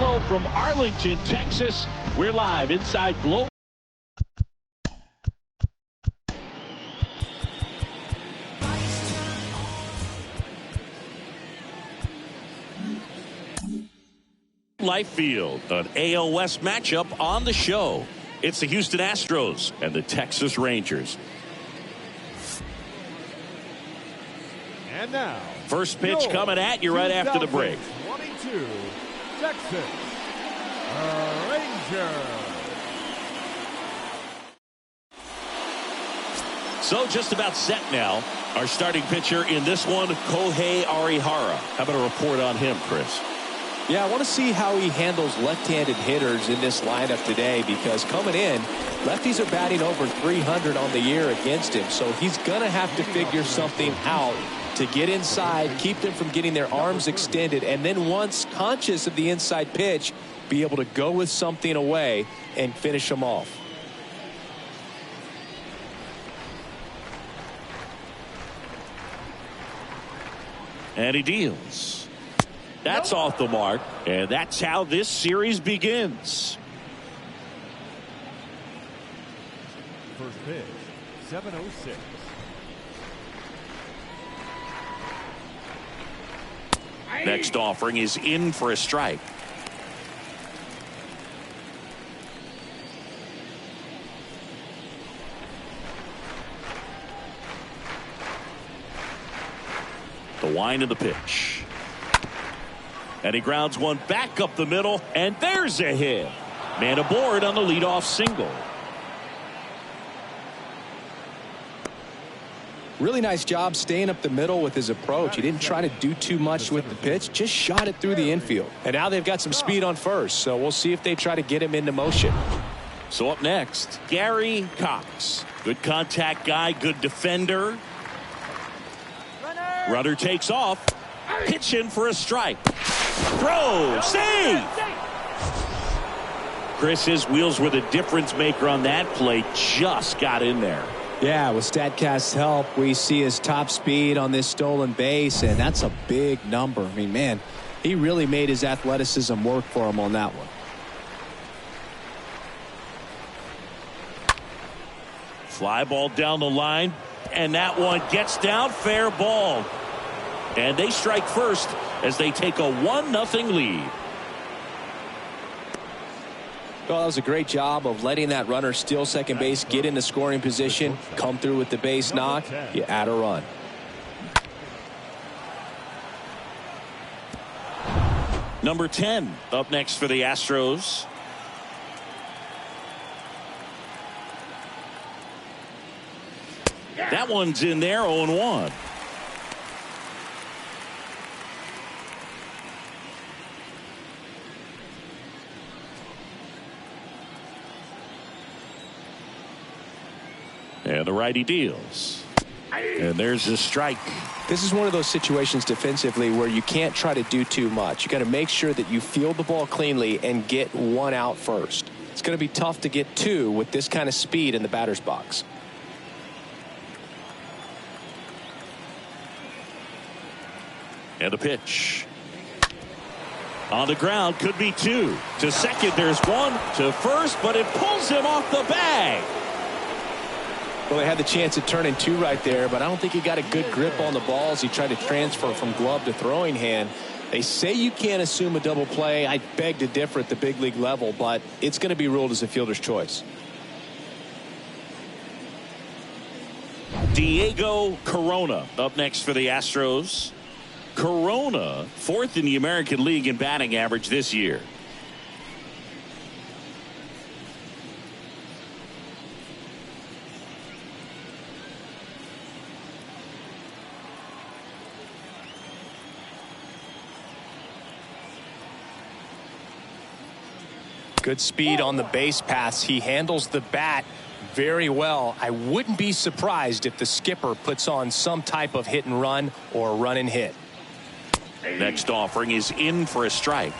hello from Arlington, Texas. We're live inside Global. Life Field, an AL West matchup on the show. It's the Houston Astros and the Texas Rangers. And now, first pitch coming at you right after the break. 22 Texas Rangers. So just about set now. Our starting pitcher in this one, Kohei Arihara. How about a report on him, Chris? Yeah, I want to see how he handles left-handed hitters in this lineup today, because coming in, lefties are batting over 300 on the year against him. So he's going to have to figure something out to get inside, keep them from getting their arms extended, and then once conscious of the inside pitch, be able to go with something away and finish them off. And he deals. That's off the mark, and that's how this series begins. First pitch, 7:06. Next offering is in for a strike. The wind of the pitch. And he grounds one back up the middle, and there's a hit. Man aboard on the leadoff single. Really nice job staying up the middle with his approach. He didn't try to do too much with the pitch, just shot it through the infield. And now they've got some speed on first, so we'll see if they try to get him into motion. So up next, Gary Cox. Good contact guy, good defender. Runner takes off. Pitch in for a strike. Throw, save! Chris, his wheels were the difference maker on that play. Just got in there. Yeah, with StatCast's help, we see his top speed on this stolen base, and that's a big number. I mean, man, he really made his athleticism work for him on that one. Fly ball down the line, and that one gets down, fair ball. And they strike first as they take a 1-0 lead. Well, that was a great job of letting that runner steal second base, get into scoring position, come through with the base knock. You add a run. Number 10 up next for the Astros. That one's in there, 0-1. And the righty deals. And there's a strike. This is one of those situations defensively where you can't try to do too much. You got to make sure that you field the ball cleanly and get one out first. It's going to be tough to get two with this kind of speed in the batter's box. And the pitch. On the ground, could be two. To second, there's one. To first, but it pulls him off the bag. Well, they had the chance of turning two right there, but I don't think he got a good grip on the balls. He tried to transfer from glove to throwing hand. They say you can't assume a double play. I beg to differ at the big league level, but it's going to be ruled as a fielder's choice. Diego Corona up next for the Astros. Corona, fourth in the American League in batting average this year. Good speed on the base paths. He handles the bat very well. I wouldn't be surprised if the skipper puts on some type of hit and run or run and hit. Next offering is in for a strike.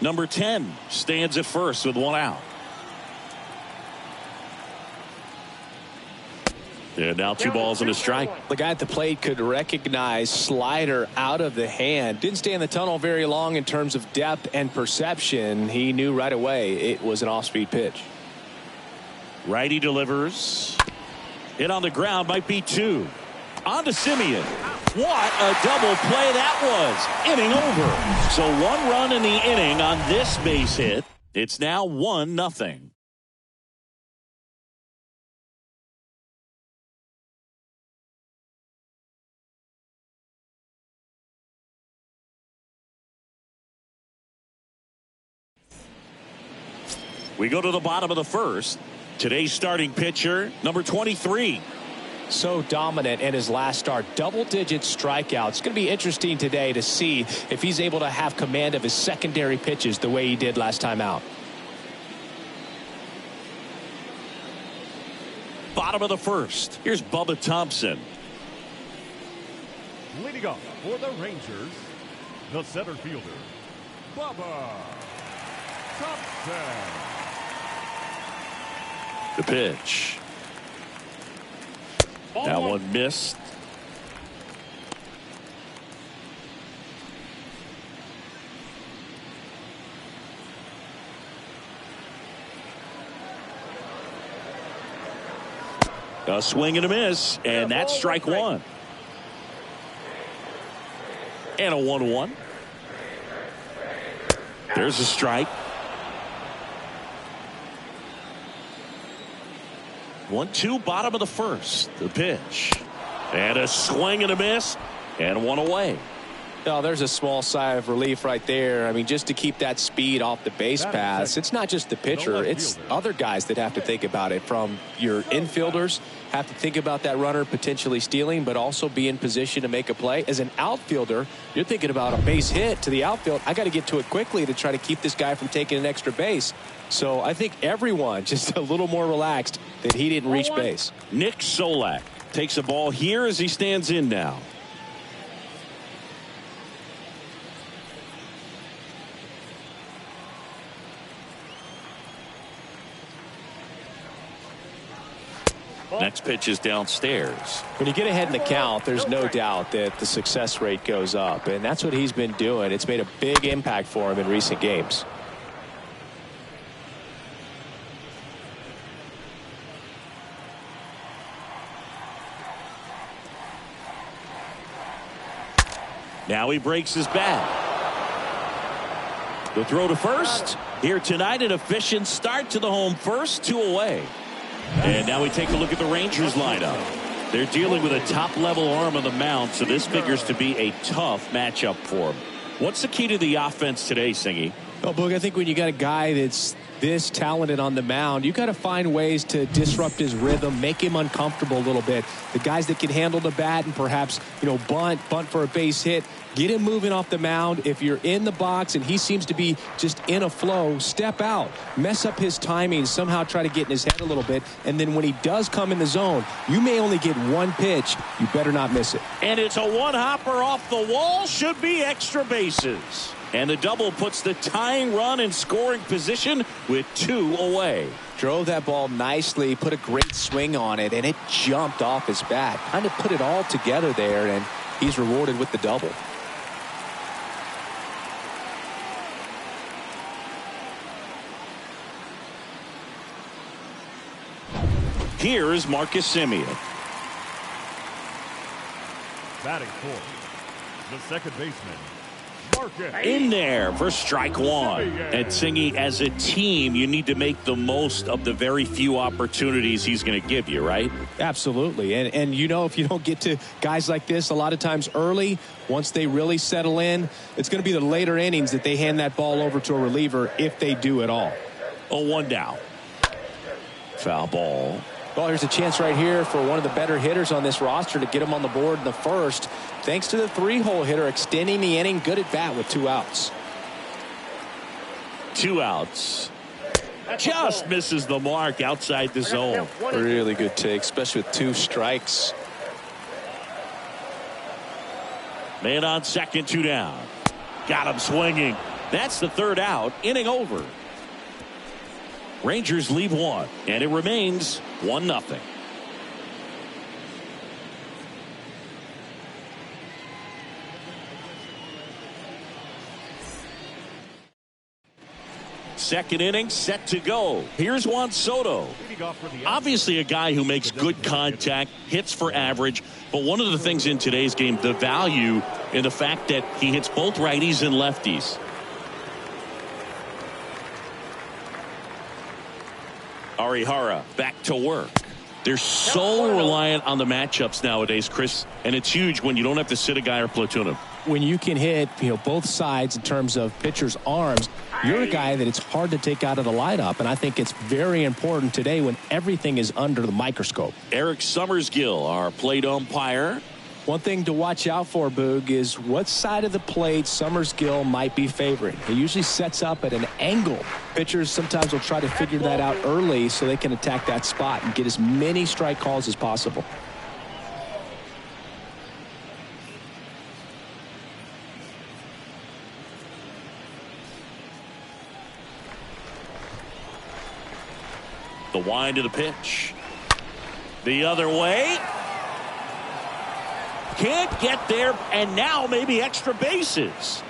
Number 10 stands at first with one out. And now 2 balls and a strike. The guy at the plate could recognize slider out of the hand. Didn't stay in the tunnel very long in terms of depth and perception. He knew right away it was an off-speed pitch. Righty delivers. Hit on the ground, might be 2. On to Simeon. What a double play that was. Inning over. So 1 run in the inning on this base hit. It's now 1-0. We go to the bottom of the first. Today's starting pitcher, number 23. So dominant in his last start. Double-digit strikeouts. It's going to be interesting today to see if he's able to have command of his secondary pitches the way he did last time out. Bottom of the first. Here's Bubba Thompson. Leading off for the Rangers, the center fielder, Bubba Thompson. The pitch. That one missed. A swing and a miss, and that's strike 1. And a 1-1. There's a strike. 1-2, bottom of the first. The pitch. And a swing and a miss. And 1 away. Oh, there's a small sigh of relief right there. I mean, just to keep that speed off the base paths. It's not just the pitcher. It's other guys that have to think about it. From your infielders have to think about that runner potentially stealing, but also be in position to make a play. As an outfielder, you're thinking about a base hit to the outfield. I got to get to it quickly to try to keep this guy from taking an extra base. So I think everyone just a little more relaxed that he didn't reach base. Nick Solack takes a ball here as he stands in now. Next pitch is downstairs. When you get ahead in the count, there's no doubt that the success rate goes up, and that's what he's been doing. It's made a big impact for him in recent games. Now he breaks his bat. The throw to first. Here tonight, an efficient start to the home first, 2 away. And now we take a look at the Rangers lineup. They're dealing with a top-level arm on the mound, so this figures to be a tough matchup for them. What's the key to the offense today, Singy? Well, Boog, I think when you got a guy that's this talented on the mound, you got to find ways to disrupt his rhythm, make him uncomfortable a little bit. The guys that can handle the bat and perhaps, bunt for a base hit, get him moving off the mound. If you're in the box and he seems to be just in a flow, step out, mess up his timing, somehow try to get in his head a little bit. And then when he does come in the zone, you may only get 1 pitch. You better not miss it. And it's a 1-hopper off the wall. Should be extra bases. And the double puts the tying run in scoring position with 2 away. Drove that ball nicely, put a great swing on it, and it jumped off his bat. Kind of put it all together there, and he's rewarded with the double. Here is Marcus Simeon. Batting fourth, the second baseman, Marcus. In there for strike 1. And Singy, as a team, you need to make the most of the very few opportunities he's going to give you, right? Absolutely. And if you don't get to guys like this a lot of times early, once they really settle in, it's going to be the later innings that they hand that ball over to a reliever if they do at all. 0-1 down. Foul ball. Well, here's a chance right here for one of the better hitters on this roster to get him on the board in the first. Thanks to the 3-hole hitter extending the inning. Good at bat with 2 outs. 2 outs. Just misses the mark outside the zone. Really good take, especially with 2 strikes. Man on second, 2 down. Got him swinging. That's the 3rd out. Inning over. Rangers leave 1, and it remains 1-0. second inning set to go. Here's Juan Soto. Obviously a guy who makes good contact, hits for average, but one of the things in today's game, the value in the fact that he hits both righties and lefties. Arihara back to work. They're so reliant on the matchups nowadays, Chris, and it's huge when you don't have to sit a guy or platoon him. When you can hit, both sides in terms of pitchers' arms, you're a guy that it's hard to take out of the lineup, and I think it's very important today when everything is under the microscope. Eric Summersgill, our plate umpire. One thing to watch out for, Boog, is what side of the plate Summersgill might be favoring. He usually sets up at an angle. Pitchers sometimes will try to figure that out early so they can attack that spot and get as many strike calls as possible. The wind of the pitch. The other way. Can't get there, and now maybe extra bases.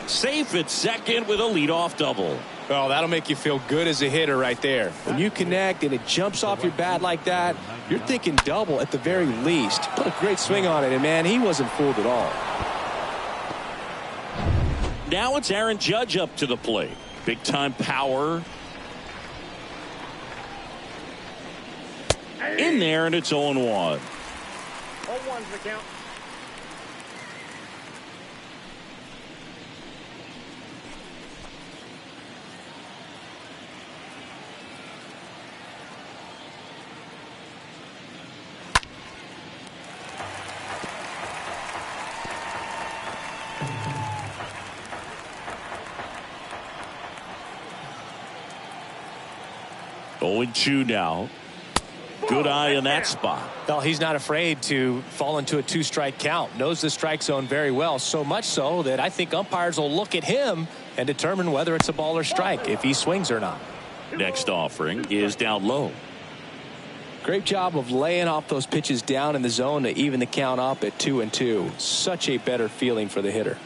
Safe at second with a leadoff double. Oh, that'll make you feel good as a hitter right there. When you connect and it jumps off your bat like that, you're thinking double at the very least. Put a great swing on it, and man, he wasn't fooled at all. Now it's Aaron Judge up to the plate. Big time power. In there, and it's 0-1. 0-1's the count. Oh, 0-2 now. Good eye in that spot. Well, he's not afraid to fall into a two-strike count. Knows the strike zone very well, so much so that I think umpires will look at him and determine whether it's a ball or strike, if he swings or not. Next offering is down low. Great job of laying off those pitches down in the zone to even the count up at 2-2. Such a better feeling for the hitter.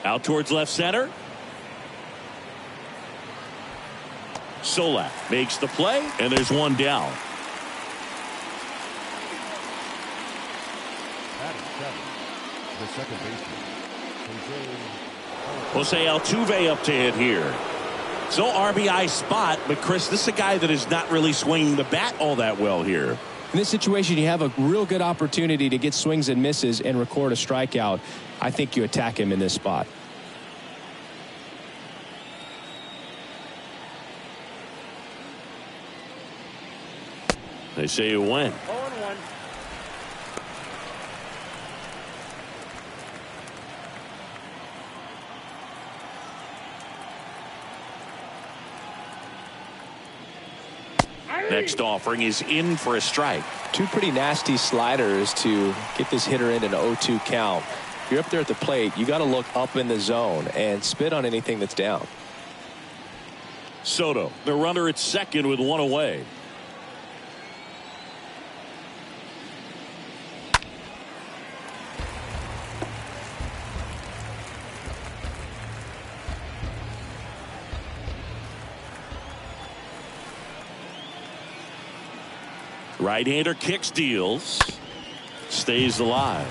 Out towards left center. Solack makes the play, and there's one down. The second baseman, Jose Altuve up to hit here. So RBI spot, but Chris, this is a guy that is not really swinging the bat all that well here. In this situation, you have a real good opportunity to get swings and misses and record a strikeout. I think you attack him in this spot. They say you win. 0-1. Next offering is in for a strike. Two pretty nasty sliders to get this hitter in an 0-2 count. If you're up there at the plate, you got to look up in the zone and spit on anything that's down. Soto, the runner at second with one away. Right-hander kicks, deals, stays alive.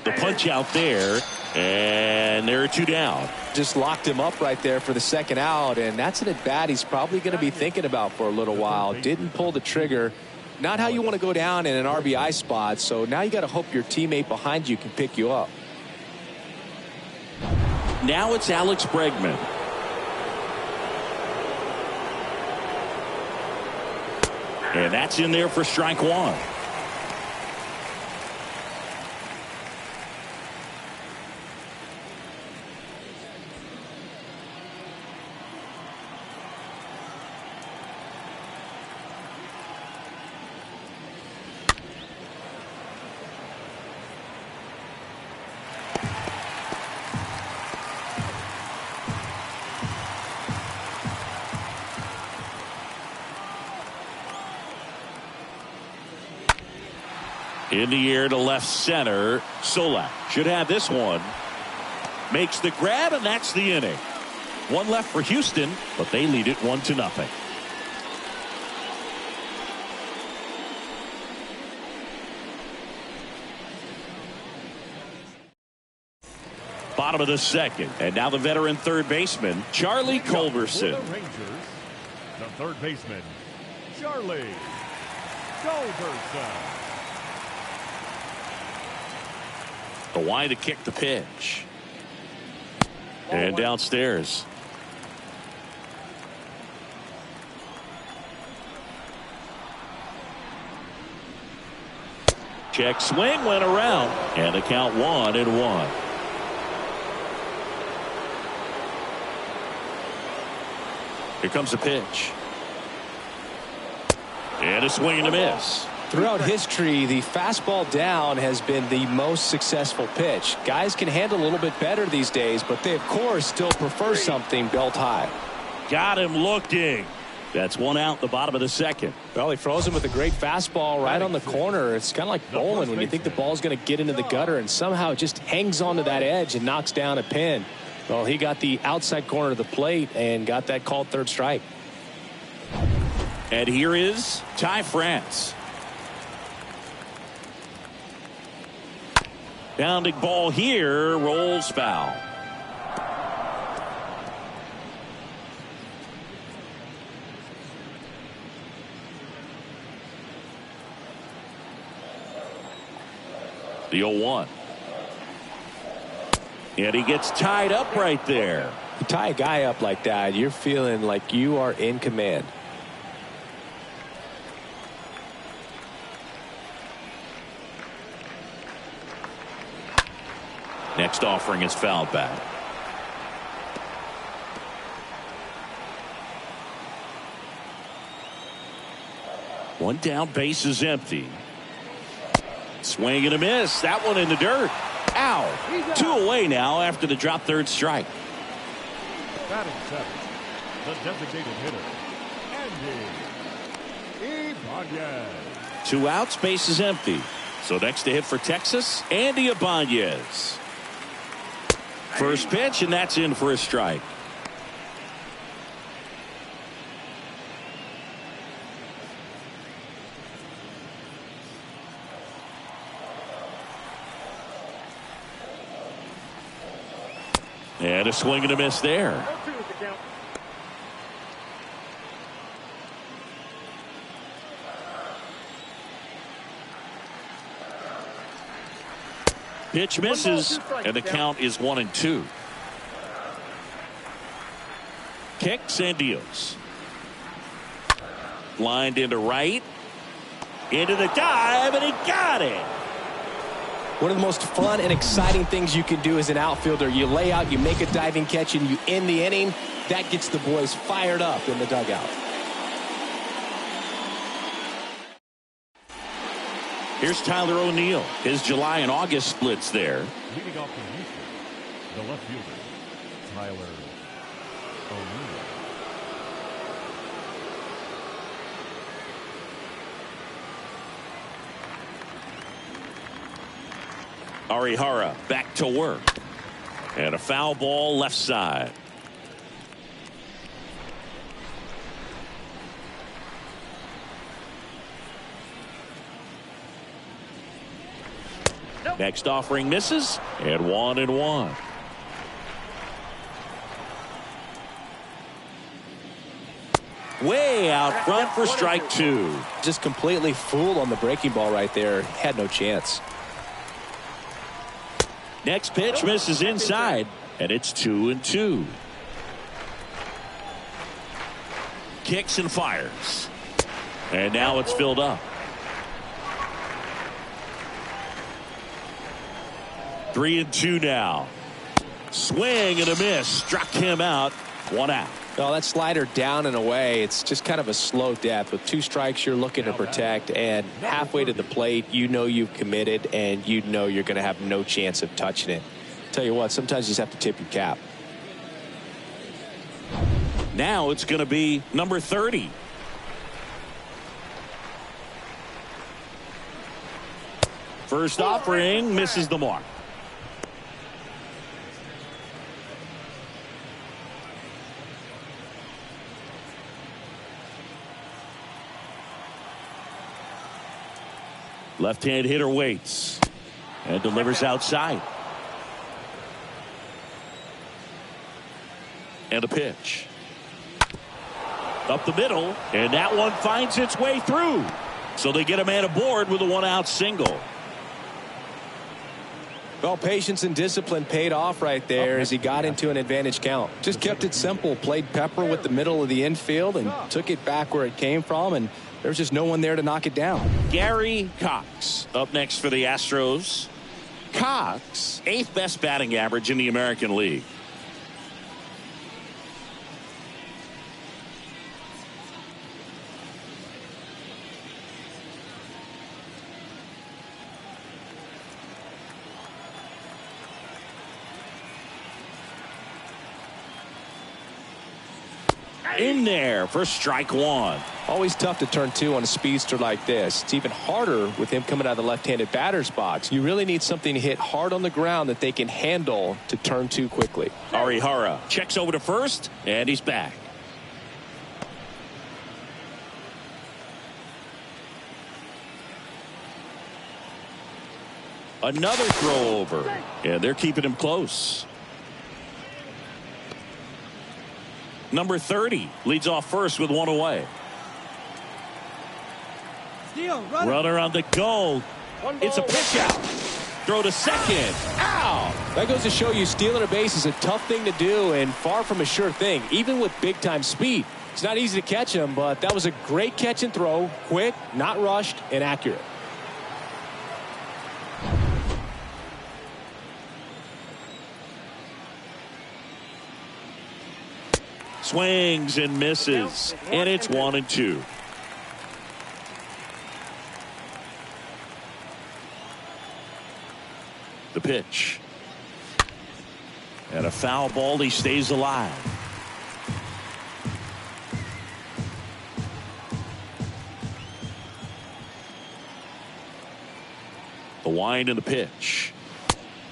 The punch out there, and there are two down. Just locked him up right there for the second out, and that's an at-bat he's probably going to be thinking about for a little while. Didn't pull the trigger. Not how you want to go down in an RBI spot, so now you got to hope your teammate behind you can pick you up. Now it's Alex Bregman. And that's in there for strike one. In the air to left center. Solack should have this one. Makes the grab, and that's the inning. One left for Houston, but they lead it 1-0. Bottom of the second, and now the veteran third baseman, Charlie Culberson. For the Rangers, the third baseman, Charlie Culberson. The wide to kick the pitch. And downstairs. Check swing went around, and the count 1-1. Here comes the pitch. And a swing and a miss. Throughout history, the fastball down has been the most successful pitch. Guys can handle a little bit better these days, but they, of course, still prefer something belt high. Got him looking. That's one out, the bottom of the second. Well, he throws him with a great fastball right on the corner. It's kind of like bowling when you think the ball's going to get into the gutter and somehow it just hangs onto that edge and knocks down a pin. Well, he got the outside corner of the plate and got that called third strike. And here is Ty France. Bounding ball here, rolls foul. The 0-1. And he gets tied up right there. You tie a guy up like that, you're feeling like you are in command. Next offering is fouled back. One down, base is empty. Swing and a miss. That one in the dirt. Ow. 2 away now after the drop third strike. Batting seventh, the designated hitter, Andy Ibanez. 2 outs, base is empty. So next to hit for Texas, Andy Ibanez. First pitch, and that's in for a strike. And a swing and a miss there. Pitch misses, and the count is 1-2. Kicks and deals. Lined into right. Into the dive, and he got it. One of the most fun and exciting things you can do as an outfielder. You lay out, you make a diving catch, and you end the inning. That gets the boys fired up in the dugout. Here's Tyler O'Neill. His July and August splits there. Leading off from Houston, the left fielder, Tyler O'Neill. Arihara back to work. And a foul ball left side. Next offering misses, and 1-1. Way out front for strike 2. Just completely fooled on the breaking ball right there. Had no chance. Next pitch misses inside, and it's 2-2. Kicks and fires. And now it's filled up. 3-2 now. Swing and a miss. Struck him out. 1 out. Well, that slider down and away, it's just kind of a slow death. With 2 strikes, you're looking to protect, and halfway to the plate, you know you've committed, and you know you're going to have no chance of touching it. Tell you what, sometimes you just have to tip your cap. Now it's going to be number 30. First offering misses the mark. Left-hand hitter waits and delivers outside. And a pitch. Up the middle, and that one finds its way through. So they get a man aboard with a one-out single. Well, patience and discipline paid off right there as he got into an advantage count. Just kept it simple, played pepper with the middle of the infield and took it back where it came from, and there's just no one there to knock it down. Gary Cox up next for the Astros. Cox, 8th best batting average in the American League. In there for strike one. Always tough to turn two on a speedster like this. It's even harder with him coming out of the left-handed batter's box. You really need something to hit hard on the ground that they can handle to turn two quickly. Arihara checks over to first, and he's back. Another throw over, and they're keeping him close. Number 30 leads off first with one away. Runner on the go. It's a pitch out. Throw to second. Ow! That goes to show you stealing a base is a tough thing to do and far from a sure thing, even with big-time speed. It's not easy to catch him, but that was a great catch and throw. Quick, not rushed, and accurate. Swings and misses, and it's 1-2. The pitch. And a foul ball. He stays alive. The wind and the pitch.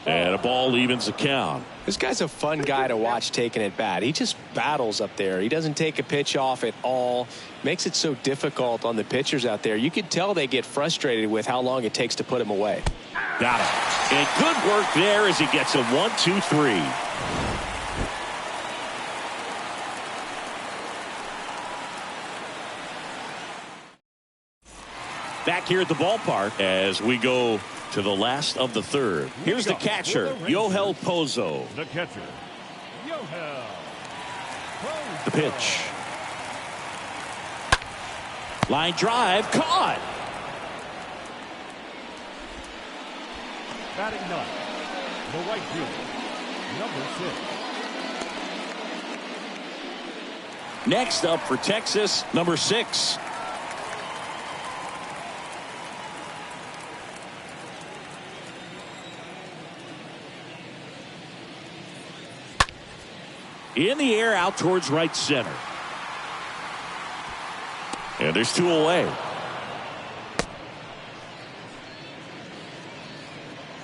And a ball evens the count. This guy's a fun guy to watch taking at bat. He just battles up there. He doesn't take a pitch off at all. Makes it so difficult on the pitchers out there. You could tell they get frustrated with how long it takes to put him away. Got it. And good work there as he gets a 1-2-3. Back here at the ballpark as we go to the last of the third. Here's the catcher, Yohel Pozo. The catcher, Yohel Pozo. The pitch. Line drive, caught. Batting ninth, the right fielder, number 6. Next up for Texas, number 6. In the air out towards right center. And there's 2 away.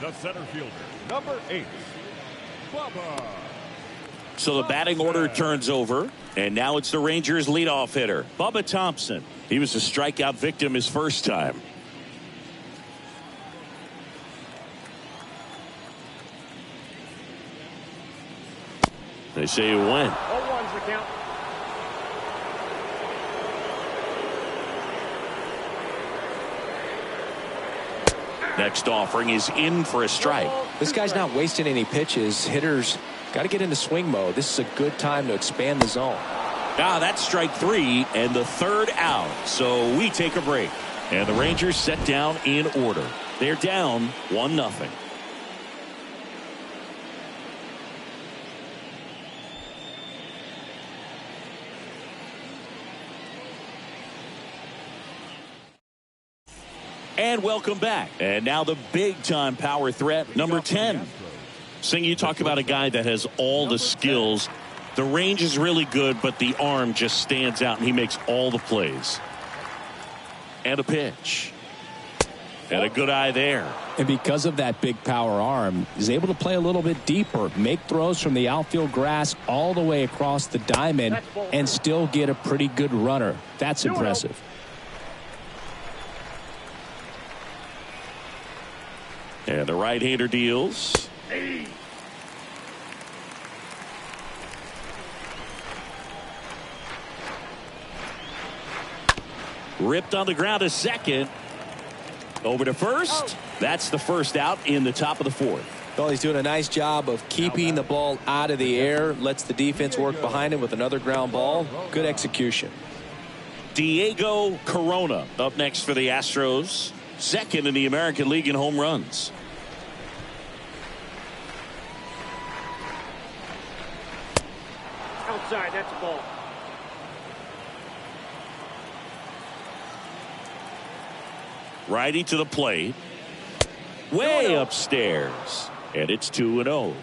The center fielder, number 8, Bubba. So the batting order turns over, and now it's the Rangers' leadoff hitter, Bubba Thompson. He was a strikeout victim his first time. They say you win. 0-1's the count. Next offering is in for a strike. This guy's not wasting any pitches. Hitters got to get into swing mode. This is a good time to expand the zone. That's strike 3 and the third out. So we take a break. And the Rangers set down in order. They're down 1-0. And welcome back. And now the big-time power threat, number 10. Sing, you talk about a guy that has all the skills. The range is really good, but the arm just stands out, and he makes all the plays. And a pitch. And a good eye there. And because of that big power arm, he's able to play a little bit deeper, make throws from the outfield grass all the way across the diamond, and still get a pretty good runner. That's impressive. And the right-hander deals. Ripped on the ground to second. Over to first. That's the first out in the top of the fourth. Well, he's doing a nice job of keeping the ball out of the air. Lets the defense work behind him with another ground ball. Good execution. Diego Corona up next for the Astros. Second in the American League in home runs. Outside, that's a ball. Righty to the plate. Way upstairs. And it's 2-0.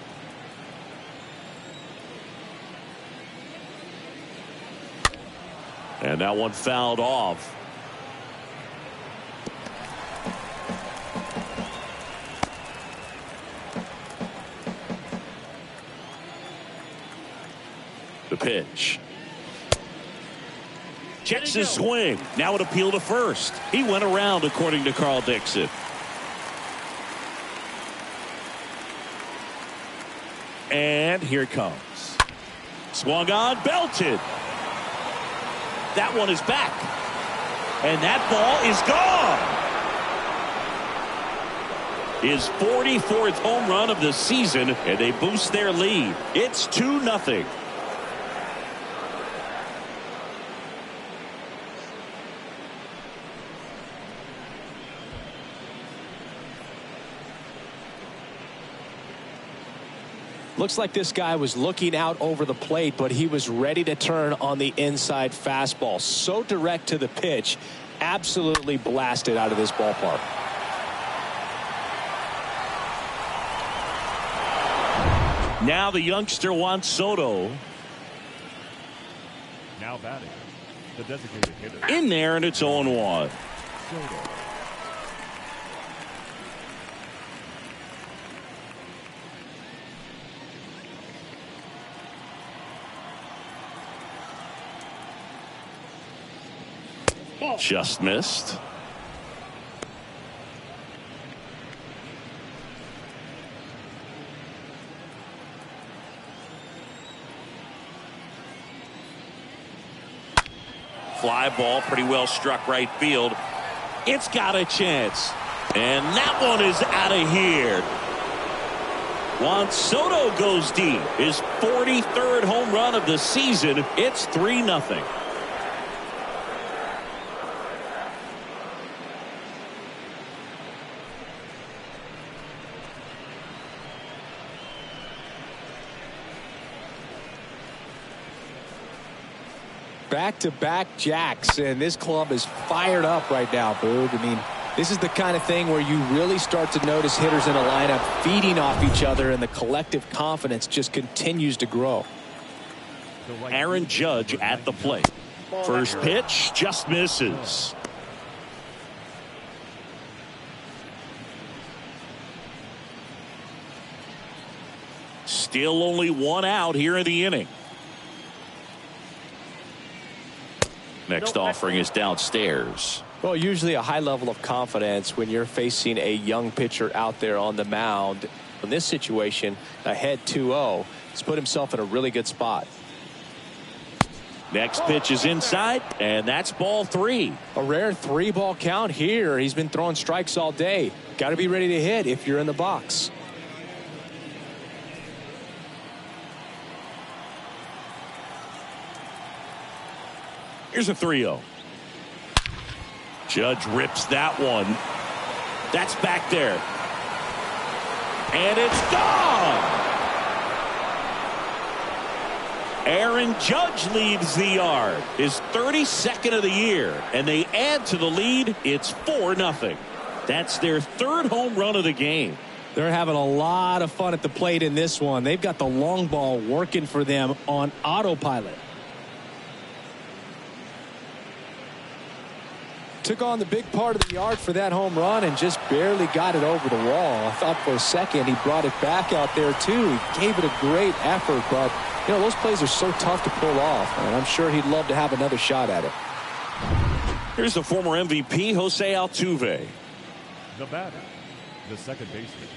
And that one fouled off. The pitch. Checks his swing. Now an appeal to first. He went around, according to Carl Dixon. And here it comes. Swung on, belted. That one is back. And that ball is gone. His 44th home run of the season, and they boost their lead. It's 2-0. Looks like this guy was looking out over the plate, but he was ready to turn on the inside fastball. So direct to the pitch, absolutely blasted out of this ballpark. Now the youngster Juan Soto. Now batting, the designated hitter. In there, and it's 0-1. Soto. Just missed. Fly ball, pretty well struck right field. It's got a chance. And that one is out of here. Juan Soto goes deep. His 43rd home run of the season. It's 3-0. Back-to-back jacks, and this club is fired up right now, Boog. I mean, this is the kind of thing where you really start to notice hitters in a lineup feeding off each other, and the collective confidence just continues to grow. Aaron Judge at the plate. First pitch just misses. Still only one out here in the inning. Next offering is downstairs. Well, usually a high level of confidence when you're facing a young pitcher out there on the mound. In this situation, ahead 2-0, he's put himself in a really good spot. Next pitch is inside, and that's ball 3. A rare 3-ball count here. He's been throwing strikes all day. Got to be ready to hit if you're in the box. Here's a 3-0. Judge rips that one. That's back there. And it's gone. Aaron Judge leads the yard. His 32nd of the year. And they add to the lead. It's 4-0. That's their 3rd home run of the game. They're having a lot of fun at the plate in this one. They've got the long ball working for them on autopilot. Took on the big part of the yard for that home run and just barely got it over the wall. I thought for a second he brought it back out there too. He gave it a great effort, but you know, those plays are so tough to pull off, and I'm sure he'd love to have another shot at it. Here's the former MVP, Jose Altuve. The batter, the second baseman.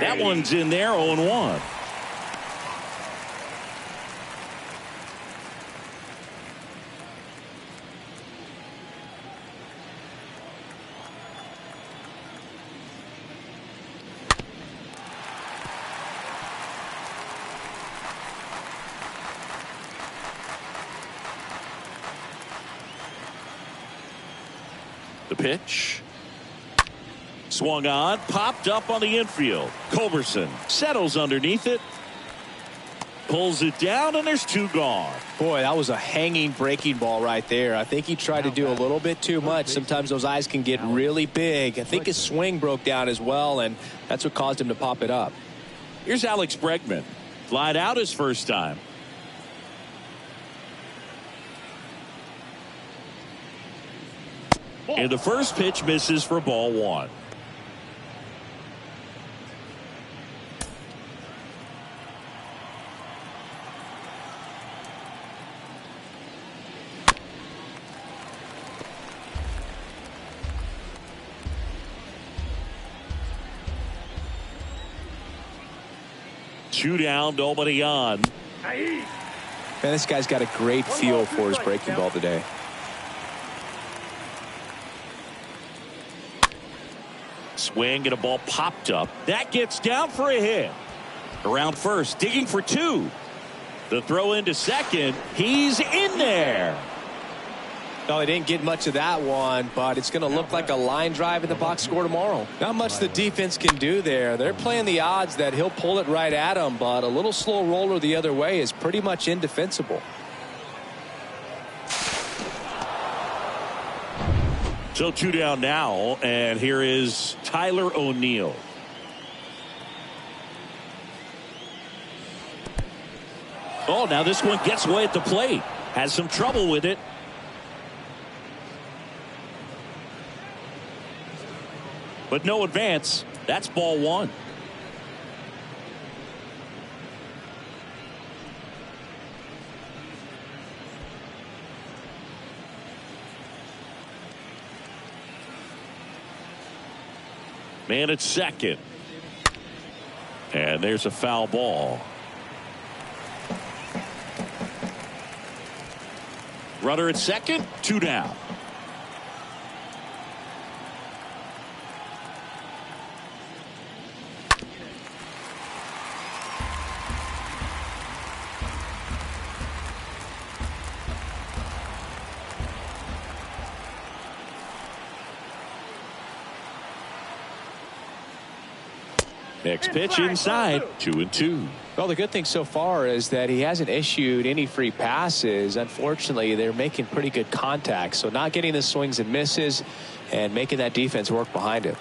That one's in there, 0-1. The pitch. Swung on, popped up on the infield. Culberson settles underneath it. Pulls it down, and there's two gone. Boy, that was a hanging breaking ball right there. I think he tried to do a little bit too much. Sometimes those eyes can get really big. I think his swing broke down as well, and that's what caused him to pop it up. Here's Alex Bregman. Flied out his first time. And the first pitch misses for ball one. Two down, nobody on. Man, this guy's got a great feel for his breaking ball today. Swing and a ball popped up. That gets down for a hit. Around first, digging for two. The throw into second. He's in there. No, he didn't get much of that one, but it's going to look like a line drive in the box score tomorrow. Not much the defense can do there. They're playing the odds that he'll pull it right at him, but a little slow roller the other way is pretty much indefensible. So two down now, and here is Tyler O'Neill. Oh, now this one gets away at the plate. Has some trouble with it. But no advance. That's ball one. Man at second. And there's a foul ball. Runner at second, two down. Next pitch inside, 2-2. Well, the good thing so far is that he hasn't issued any free passes. Unfortunately, they're making pretty good contact, so not getting the swings and misses and making that defense work behind him.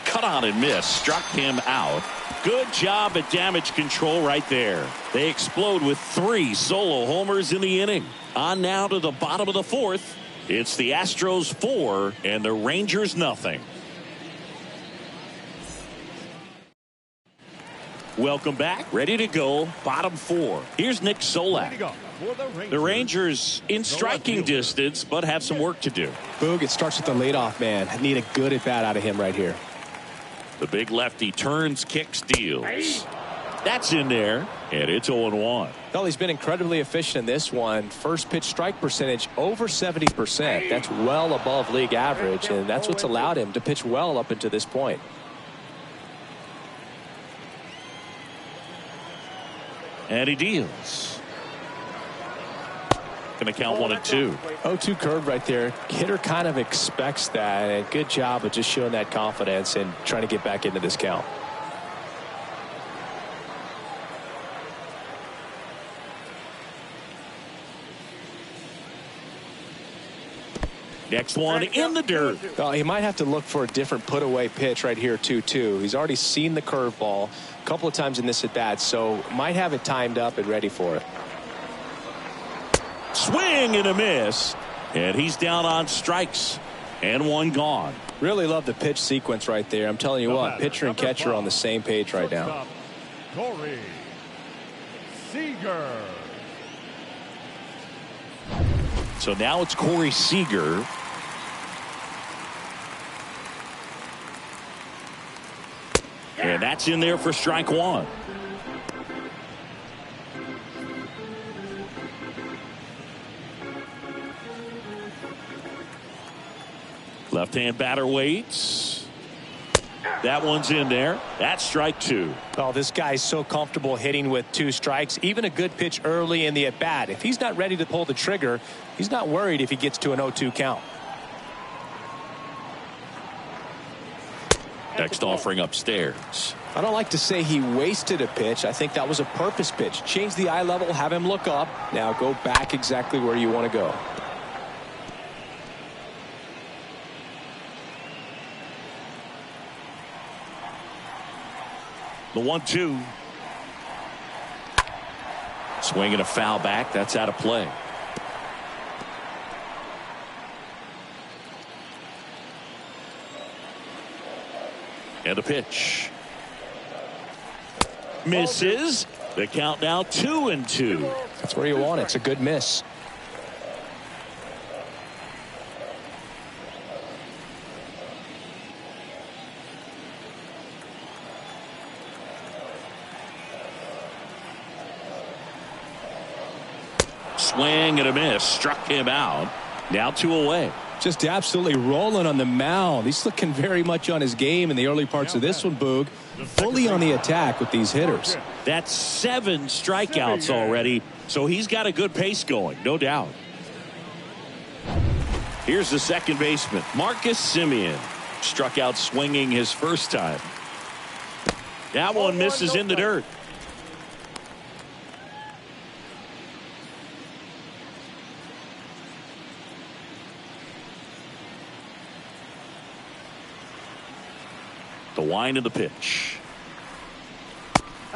Cut on and miss, struck him out. Good job at damage control right there. They explode with 3 solo homers in the inning. On now to the bottom of the fourth. It's the Astros 4 and the Rangers nothing. Welcome back. Ready to go. Bottom 4. Here's Nick Solack. The Rangers in striking distance, but have some work to do. Boog, it starts with the leadoff man. I need a good at bat out of him right here. The big lefty turns, kicks, deals. That's in there, and it's 0-1. Well, he's been incredibly efficient in this one. First pitch strike percentage over 70%. That's well above league average, and that's what's allowed him to pitch well up until this point. And he deals. Going to count 1-2. 0-2 curve right there. Hitter kind of expects that, and good job of just showing that confidence and trying to get back into this count. Next one in the dirt. Well, he might have to look for a different put-away pitch right here, 2-2. He's already seen the curveball a couple of times in this at-bat, so might have it timed up and ready for it. Swing and a miss. And he's down on strikes. And one gone. Really love the pitch sequence right there. I'm telling you what, pitcher and catcher are on the same page right now. Corey Seager. So now it's Corey Seager. And that's in there for strike one. Left-hand batter waits. That one's in there. That's strike two. Oh, this guy's so comfortable hitting with 2 strikes. Even a good pitch early in the at-bat. If he's not ready to pull the trigger, he's not worried if he gets to an 0-2 count. Next offering upstairs. I don't like to say he wasted a pitch. I think that was a purpose pitch. Change the eye level, have him look up. Now go back exactly where you want to go. The 1-2. Swing and a foul back. That's out of play. And a pitch. Misses. The count now 2-2. That's where you want it. It's a good miss. Swing and a miss. Struck him out. Now 2 away. Just absolutely rolling on the mound. He's looking very much on his game in the early parts of this one, Boog. Fully on the attack with these hitters. That's 7 strikeouts already, so he's got a good pace going, no doubt. Here's the second baseman, Marcus Simeon. Struck out swinging his first time. That one misses in the dirt. The wind of the pitch.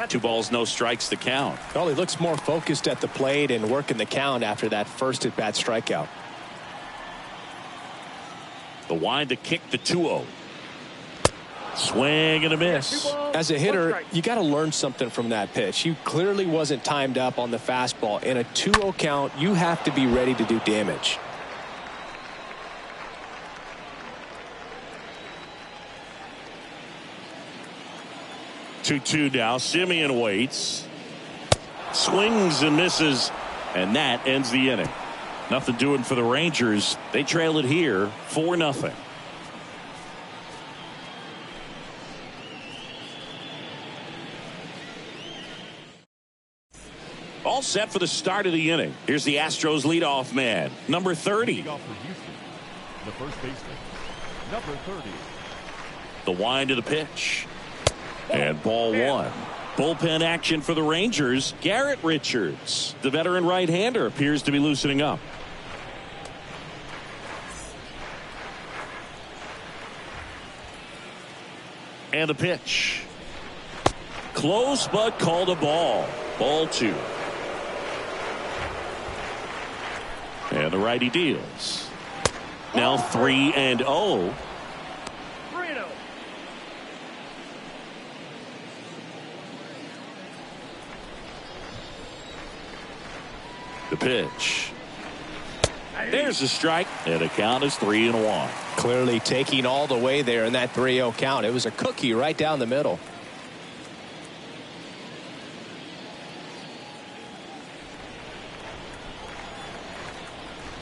2 balls, no strikes to count. Well, he looks more focused at the plate and working the count after that first at-bat strikeout. The wind to kick the 2-0. Swing and a miss. As a hitter, you got to learn something from that pitch. He clearly wasn't timed up on the fastball. In a 2-0 count, you have to be ready to do damage. Two now. Simeon waits. Swings and misses. And that ends the inning. Nothing doing for the Rangers. They trail it here 4-0. All set for the start of the inning. Here's the Astros leadoff man, number 30. The first baseman, number 30. The wind of the pitch. And ball 1. Bullpen action for the Rangers. Garrett Richards, the veteran right-hander, appears to be loosening up. And the pitch. Close but called a ball. Ball 2. And the righty deals. Now 3-0. The pitch. There's a strike, and the count is 3-1. Clearly taking all the way there in that 3-0 count. It was a cookie right down the middle.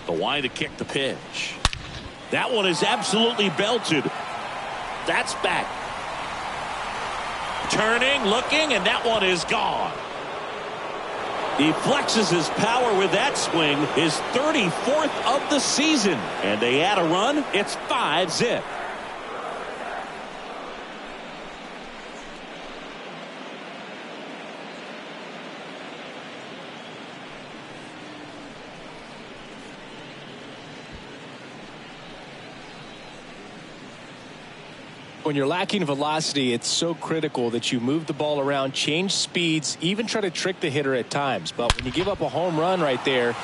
The wind to kick the pitch. That one is absolutely belted. That's back. Turning, looking, and that one is gone. He flexes his power with that swing, his 34th of the season. And they add a run. It's 5-0. When you're lacking velocity, it's so critical that you move the ball around, change speeds, even try to trick the hitter at times. But when you give up a home run right there,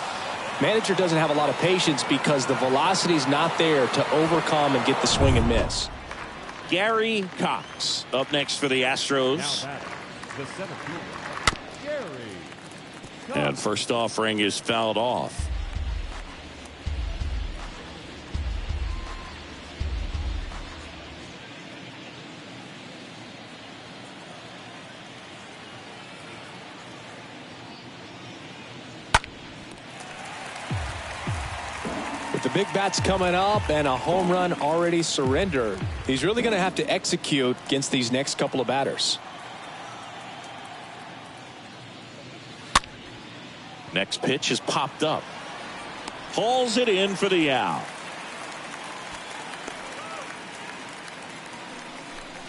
manager doesn't have a lot of patience because the velocity's not there to overcome and get the swing and miss. Gary Cox up next for the Astros. Now the center fielder, Gary Cox. And first offering is fouled off. The big bat's coming up and a home run already surrendered. He's really going to have to execute against these next couple of batters. Next pitch is popped up. Hauls it in for the out.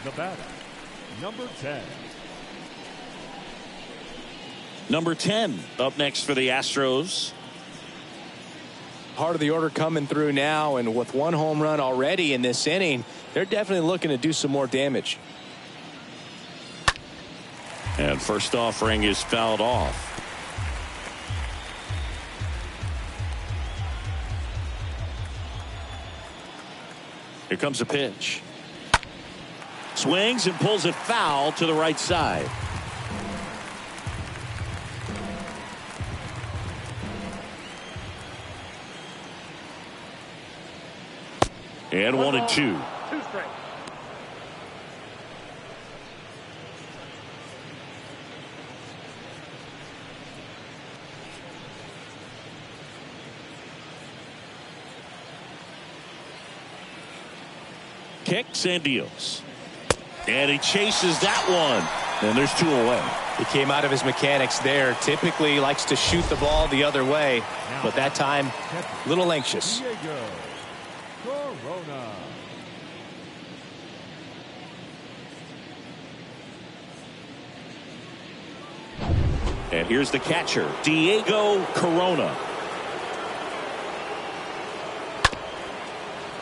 The batter, number 10. Number 10 up next for the Astros. Part of the order coming through now, and with one home run already in this inning, they're definitely looking to do some more damage. And first offering is fouled off. Here comes a pitch. Swings and pulls it foul to the right side. And 1-2. 2 straight. Kicks and deals. And he chases that one. And there's 2 away. He came out of his mechanics there. Typically likes to shoot the ball the other way, but that time a little anxious. Corona. And here's the catcher, Diego Corona.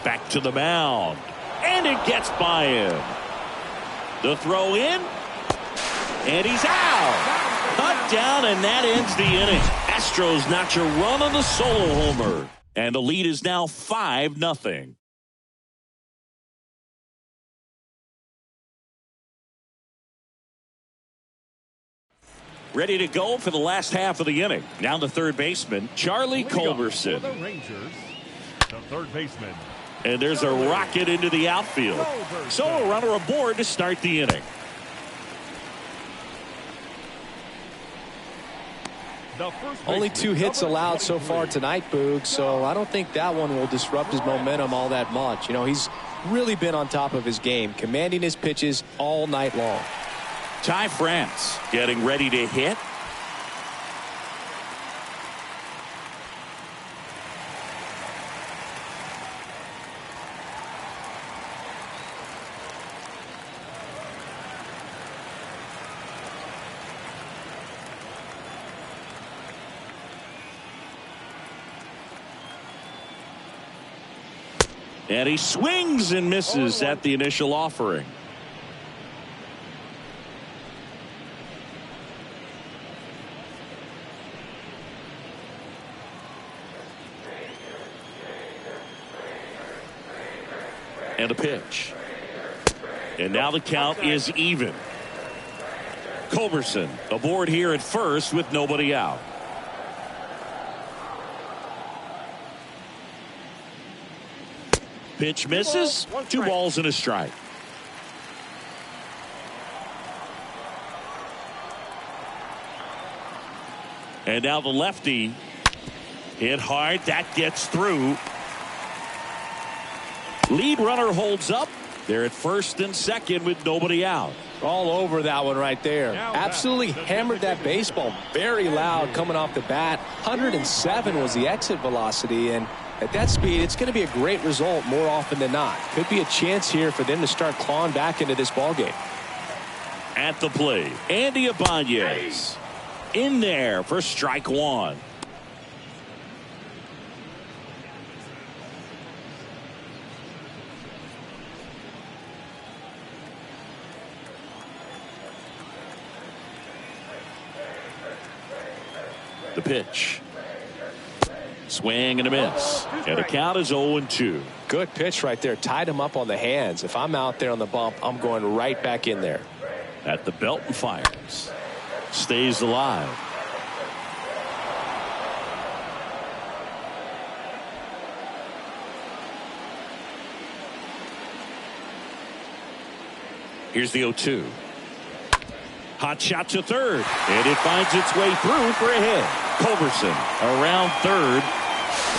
Back to the mound. And it gets by him. The throw in. And he's out. Cut down, and that ends the inning. Astros notch a run on the solo homer. And the lead is now 5-0. Ready to go for the last half of the inning. Now the third baseman, Charlie Culberson. For the Rangers, the third baseman. And there's a rocket into the outfield. So a runner aboard to start the inning. Only 2 hits allowed so far tonight, Boog, so I don't think that one will disrupt his momentum all that much. You know, he's really been on top of his game, commanding his pitches all night long. Ty France getting ready to hit. And he swings and misses at the initial offering. And a pitch. And now the count is even. Culberson aboard here at first with nobody out. Pitch misses. 2 balls and a strike. And now the lefty hit hard. That gets through. Lead runner holds up. They're at first and second with nobody out. All over that one right there. Absolutely hammered that baseball. Very loud coming off the bat. 107 was the exit velocity, and at that speed, it's going to be a great result more often than not. Could be a chance here for them to start clawing back into this ballgame. At the plate, Andy Ibanez in there for strike 1. The pitch. Swing and a miss. And the count is 0-2. Good pitch right there. Tied him up on the hands. If I'm out there on the bump, I'm going right back in there. At the belt and fires. Stays alive. Here's the 0-2. Hot shot to third. And it finds its way through for a hit. Culberson around third.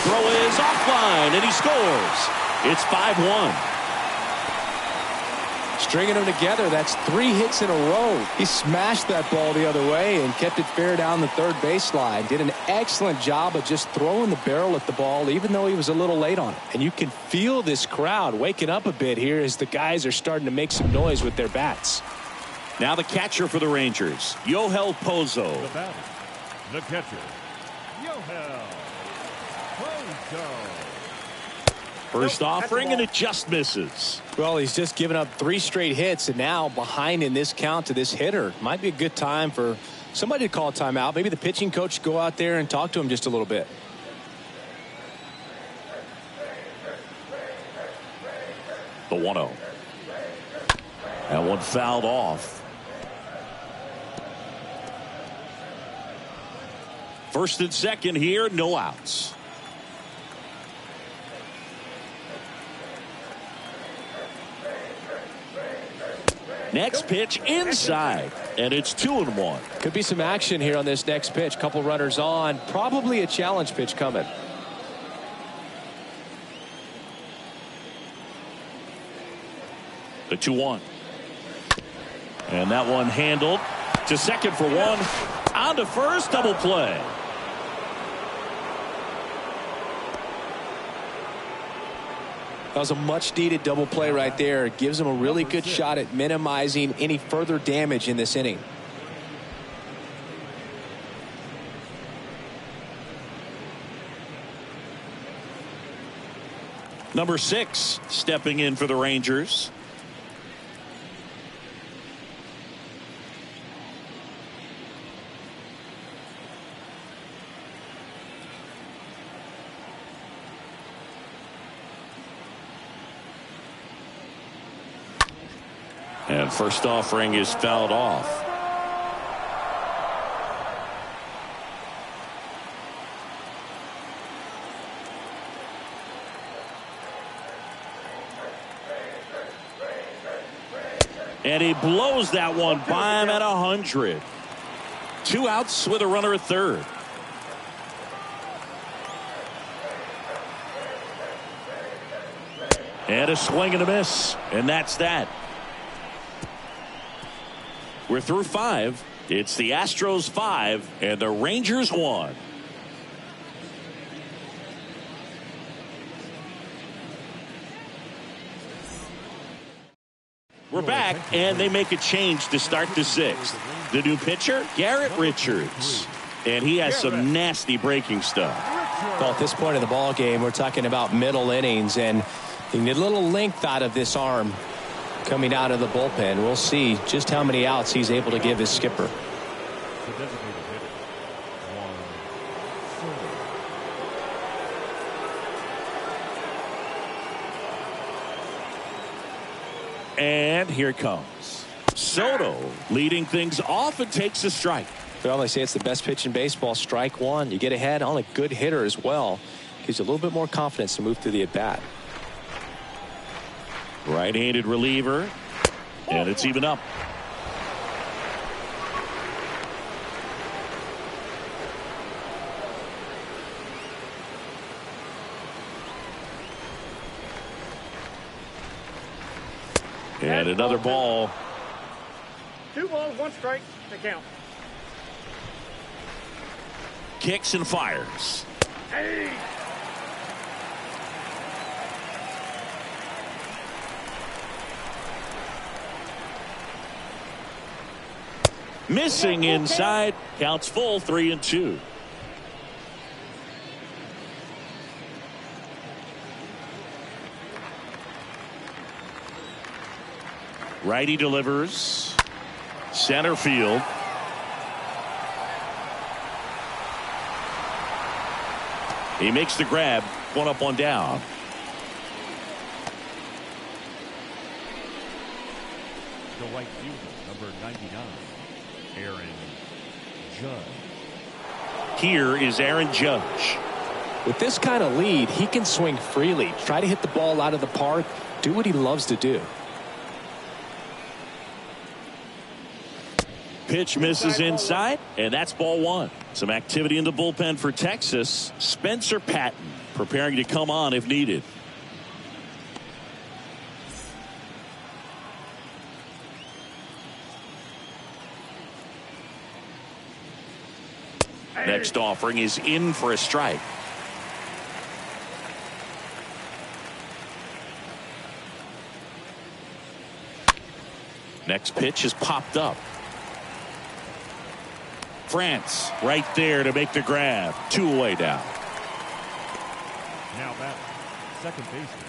Throw is offline, and he scores. It's 5-1. Stringing them together, that's 3 hits in a row. He smashed that ball the other way and kept it fair down the third baseline. Did an excellent job of just throwing the barrel at the ball, even though he was a little late on it. And you can feel this crowd waking up a bit here as the guys are starting to make some noise with their bats. Now the catcher for the Rangers, Yohel Pozo. The batter, the catcher, Yohel Pozo. First offering, and it just misses. Well, he's just given up 3 straight hits, and now behind in this count to this hitter. Might be a good time for somebody to call a timeout. Maybe the pitching coach go out there and talk to him just a little bit. The 1-0. That one fouled off. First and second here, no outs. Next pitch inside, and it's 2-1. Could be some action here on this next pitch. Couple runners on. Probably a challenge pitch coming. The 2-1. And that one handled to second for one. On to first, double play. That was a much needed double play right there. It gives them a really good shot at minimizing any further damage in this inning. Number 6 stepping in for the Rangers. And first offering is fouled off. And he blows that one by him at 100. 2 outs with a runner at third. And a swing and a miss. And that's that. We're through 5. It's the Astros 5 and the Rangers 1. We're back, and they make a change to start the 6th. The new pitcher, Garrett Richards. And he has some nasty breaking stuff. Well, at this point in the ball game, we're talking about middle innings, and you need a little length out of this arm coming out of the bullpen. We'll see just how many outs he's able to give his skipper. And here it comes. Soto leading things off and takes a strike. Well, they say it's the best pitch in baseball. Strike one. You get ahead on a good hitter as well. Gives you a little bit more confidence to move through the at-bat. Right-handed reliever, and it's even up. And another ball. 2 balls, 1 strike to count. Kicks and fires. Hey! Missing inside. Counts full, 3-2. Righty delivers. Center field. He makes the grab. One up, one down. The right fielder, number 99, Aaron Judge. Here is Aaron Judge. With this kind of lead, he can swing freely, try to hit the ball out of the park, do what he loves to do. Pitch misses inside, and that's ball one. Some activity in the bullpen for Texas. Spencer Patton preparing to come on if needed. Next offering is in for a strike. Next pitch is popped up. France right there to make the grab. 2 away now. Now back, second baseman,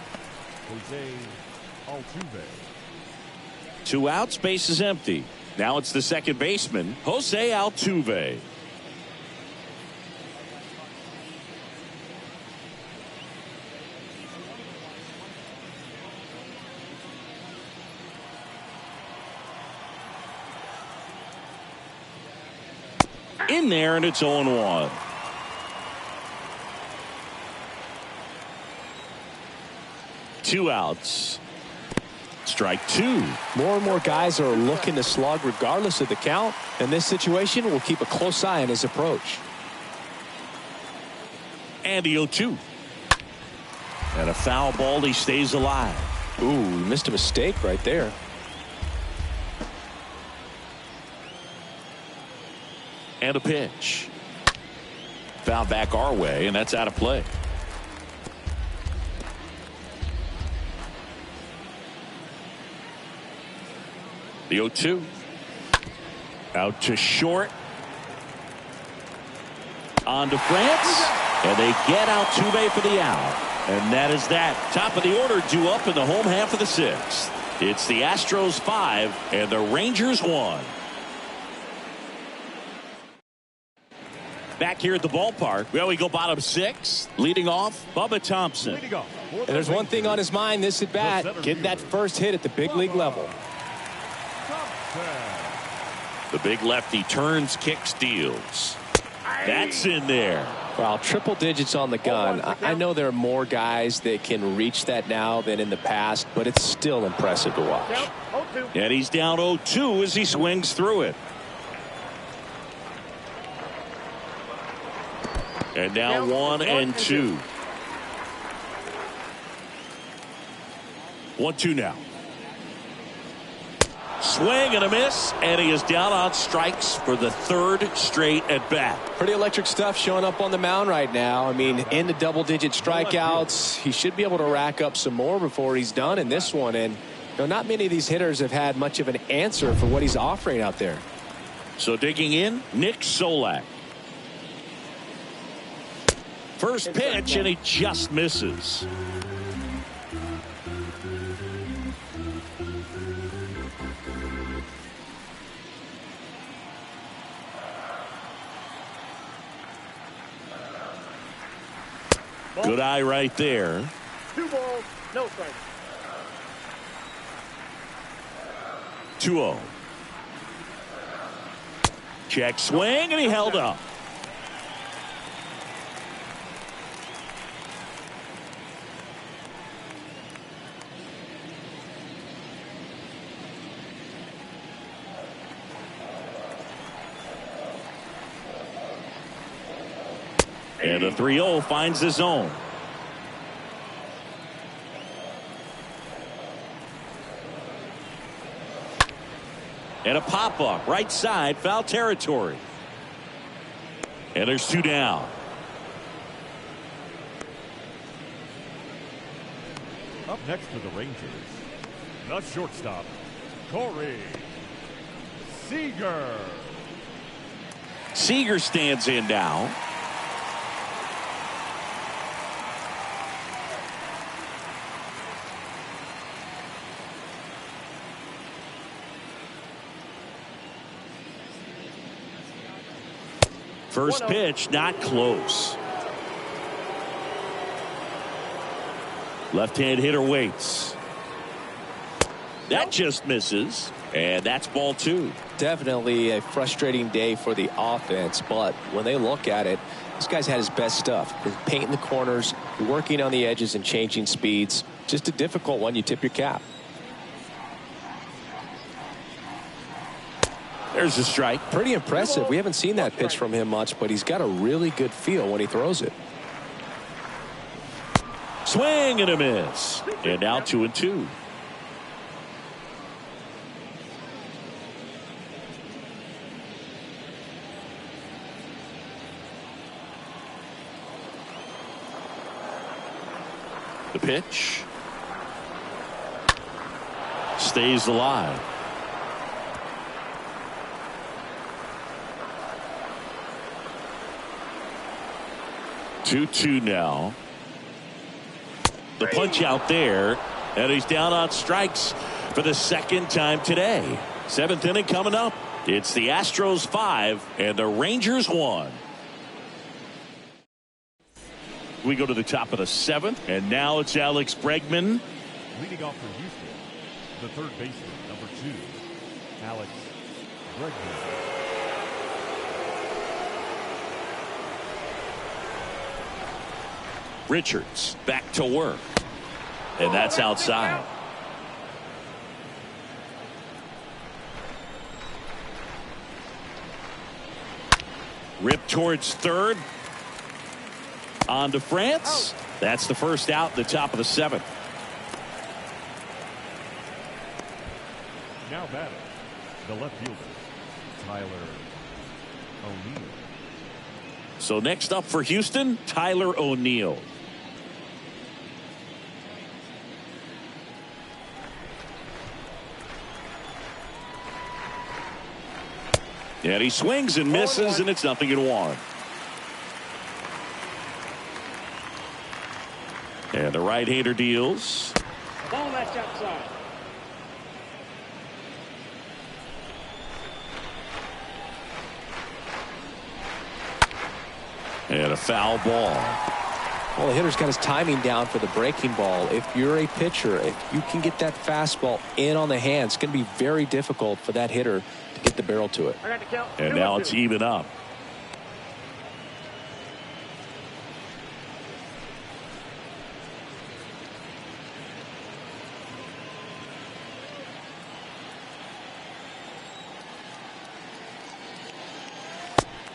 Jose Altuve. 2 outs, base is empty. Now it's the second baseman, Jose Altuve. In there, and it's 0-1. Two outs. Strike 2. More and more guys are looking to slug regardless of the count. In this situation, we'll keep a close eye on his approach. And the 0-2. And a foul ball. He stays alive. Ooh, missed a mistake right there. And a pitch. Foul back our way, and that's out of play. The 0-2. Out to short. On to France. And they get Altuve for the out. And that is that. Top of the order due up in the home half of the 6th. It's the Astros 5 and the Rangers 1. Back here at the ballpark. Well, we go bottom 6. Leading off, Bubba Thompson. And there's one thing on his mind this at bat. Getting that first hit at the big league level. The big lefty turns, kicks, steals. That's in there. Well, triple digits on the gun. I know there are more guys that can reach that now than in the past, but it's still impressive to watch. And he's down 0-2 as he swings through it. And now 1-2. 1-2 now. Swing and a miss, and he is down on strikes for the 3rd straight at bat. Pretty electric stuff showing up on the mound right now. I mean, in the double-digit strikeouts, he should be able to rack up some more before he's done in this one. And you know, not many of these hitters have had much of an answer for what he's offering out there. So digging in, Nick Solack. First pitch, and he just misses. Good eye right there. 2 balls, no strikes. 2-0. Check swing, and he held up. And the 3-0 finds the zone. And a pop-up right side, foul territory. And there's 2 down. Up next for the Rangers, the shortstop, Corey Seager. Seager stands in now. First pitch, not close. Left-hand hitter waits. That just misses. And that's ball 2. Definitely a frustrating day for the offense, but when they look at it, this guy's had his best stuff. He's painting the corners, working on the edges and changing speeds. Just a difficult one. You tip your cap. There's a strike. Pretty impressive. We haven't seen that pitch from him much, but he's got a really good feel when he throws it. Swing and a miss. And now 2-2. The pitch stays alive. Two now. The punch out there, and he's down on strikes for the second time today. 7th inning coming up. It's the Astros 5 and the Rangers 1. We go to the top of the 7th, and now it's Alex Bregman. Leading off for Houston, the third baseman, number 2, Alex Bregman. Richards back to work, and that's outside. Rip towards third. On to France. That's the first out in the top of the 7th. Now batting, the left fielder, Tyler O'Neill. So next up for Houston, Tyler O'Neill. And he swings and misses, and it's 0-1. And the right-hander deals. Ball that's outside. And a foul ball. Well, the hitter's got his timing down for the breaking ball. If you're a pitcher, if you can get that fastball in on the hand, it's going to be very difficult for that hitter to get the barrel to it. I got to count. And now it's even up.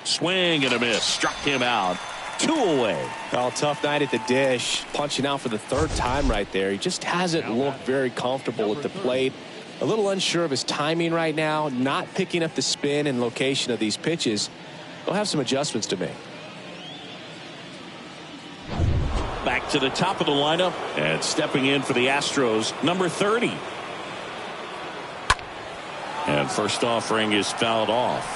Swing and a miss. Struck him out. 2 away. Well, tough night at the dish. Punching out for the 3rd time right there. He just hasn't looked very comfortable at the plate. A little unsure of his timing right now. Not picking up the spin and location of these pitches. He'll have some adjustments to make. Back to the top of the lineup. And stepping in for the Astros, number 30. And first offering is fouled off.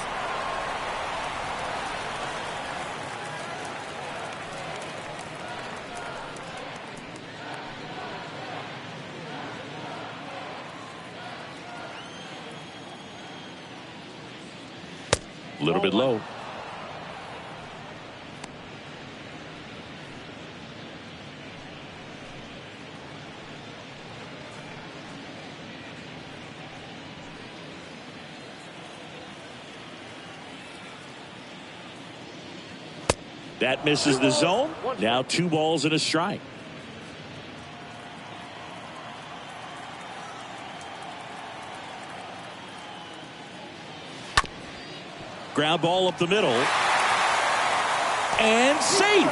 A little bit low. That misses the zone. Now 2 balls and a strike. Ground ball up the middle. And safe.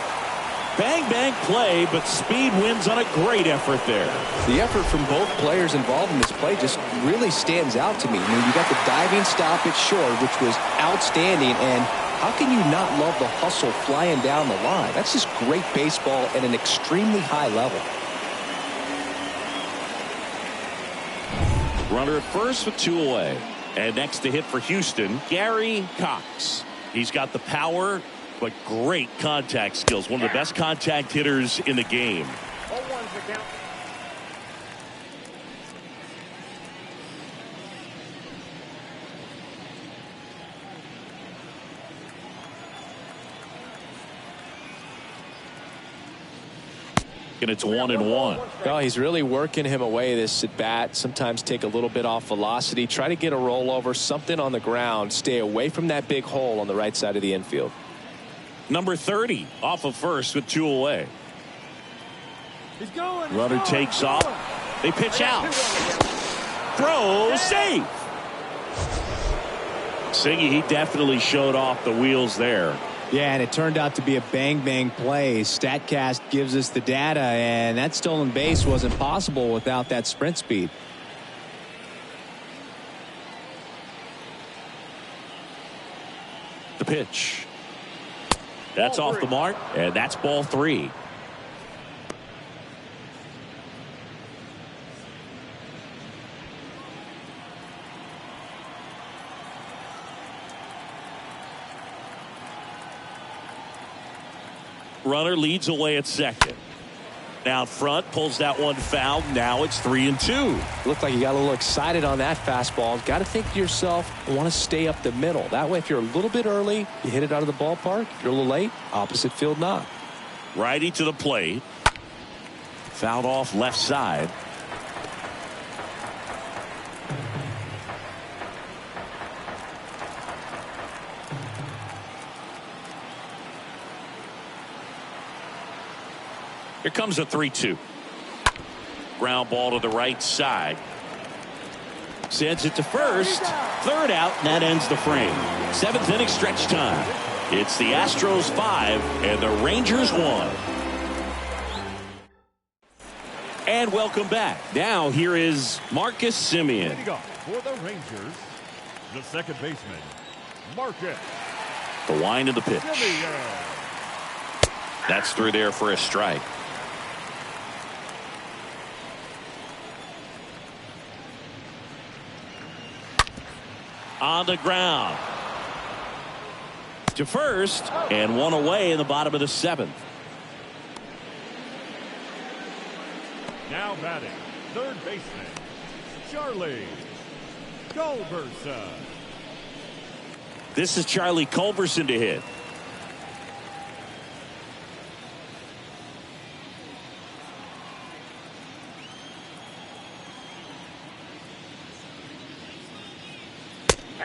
Bang, bang play, but speed wins on a great effort there. The effort from both players involved in this play just really stands out to me. I mean, you got the diving stop at short, which was outstanding, and how can you not love the hustle flying down the line? That's just great baseball at an extremely high level. Runner at first with 2 away. And next to hit for Houston, Gary Cox. He's got the power, but great contact skills. One of the best contact hitters in the game. 0-1's the count. and it's 1-1. Well, he's really working him away this at bat. Sometimes take a little bit off velocity. Try to get a rollover, something on the ground. Stay away from that big hole on the right side of the infield. Number 30 off of first with 2 away. He's going. Runner takes off. They pitch out. Throw, safe. Siggy, he definitely showed off the wheels there. Yeah, and it turned out to be a bang-bang play. StatCast gives us the data, and that stolen base wasn't possible without that sprint speed. The pitch. That's off the mark, and that's ball 3. Runner leads away at second. Down front, pulls that one foul. Now it's 3-2. Looked like you got a little excited on that fastball. Got to think to yourself, I want to stay up the middle. That way, if you're a little bit early, you hit it out of the ballpark. If you're a little late, opposite field knock. Righty to the plate. Fouled off left side. Here comes a 3-2. Ground ball to the right side. Sends it to first. Third out, and that ends the frame. 7th inning stretch time. It's the Astros 5 and the Rangers 1. And welcome back. Now here is Marcus Simeon. Leading off for the Rangers, the second baseman, Marcus. The wind of the pitch. Simeon. That's through there for a strike. On the ground. To first, and one away in the bottom of the 7th. Now batting, third baseman, Charlie Culberson. This is Charlie Culberson to hit.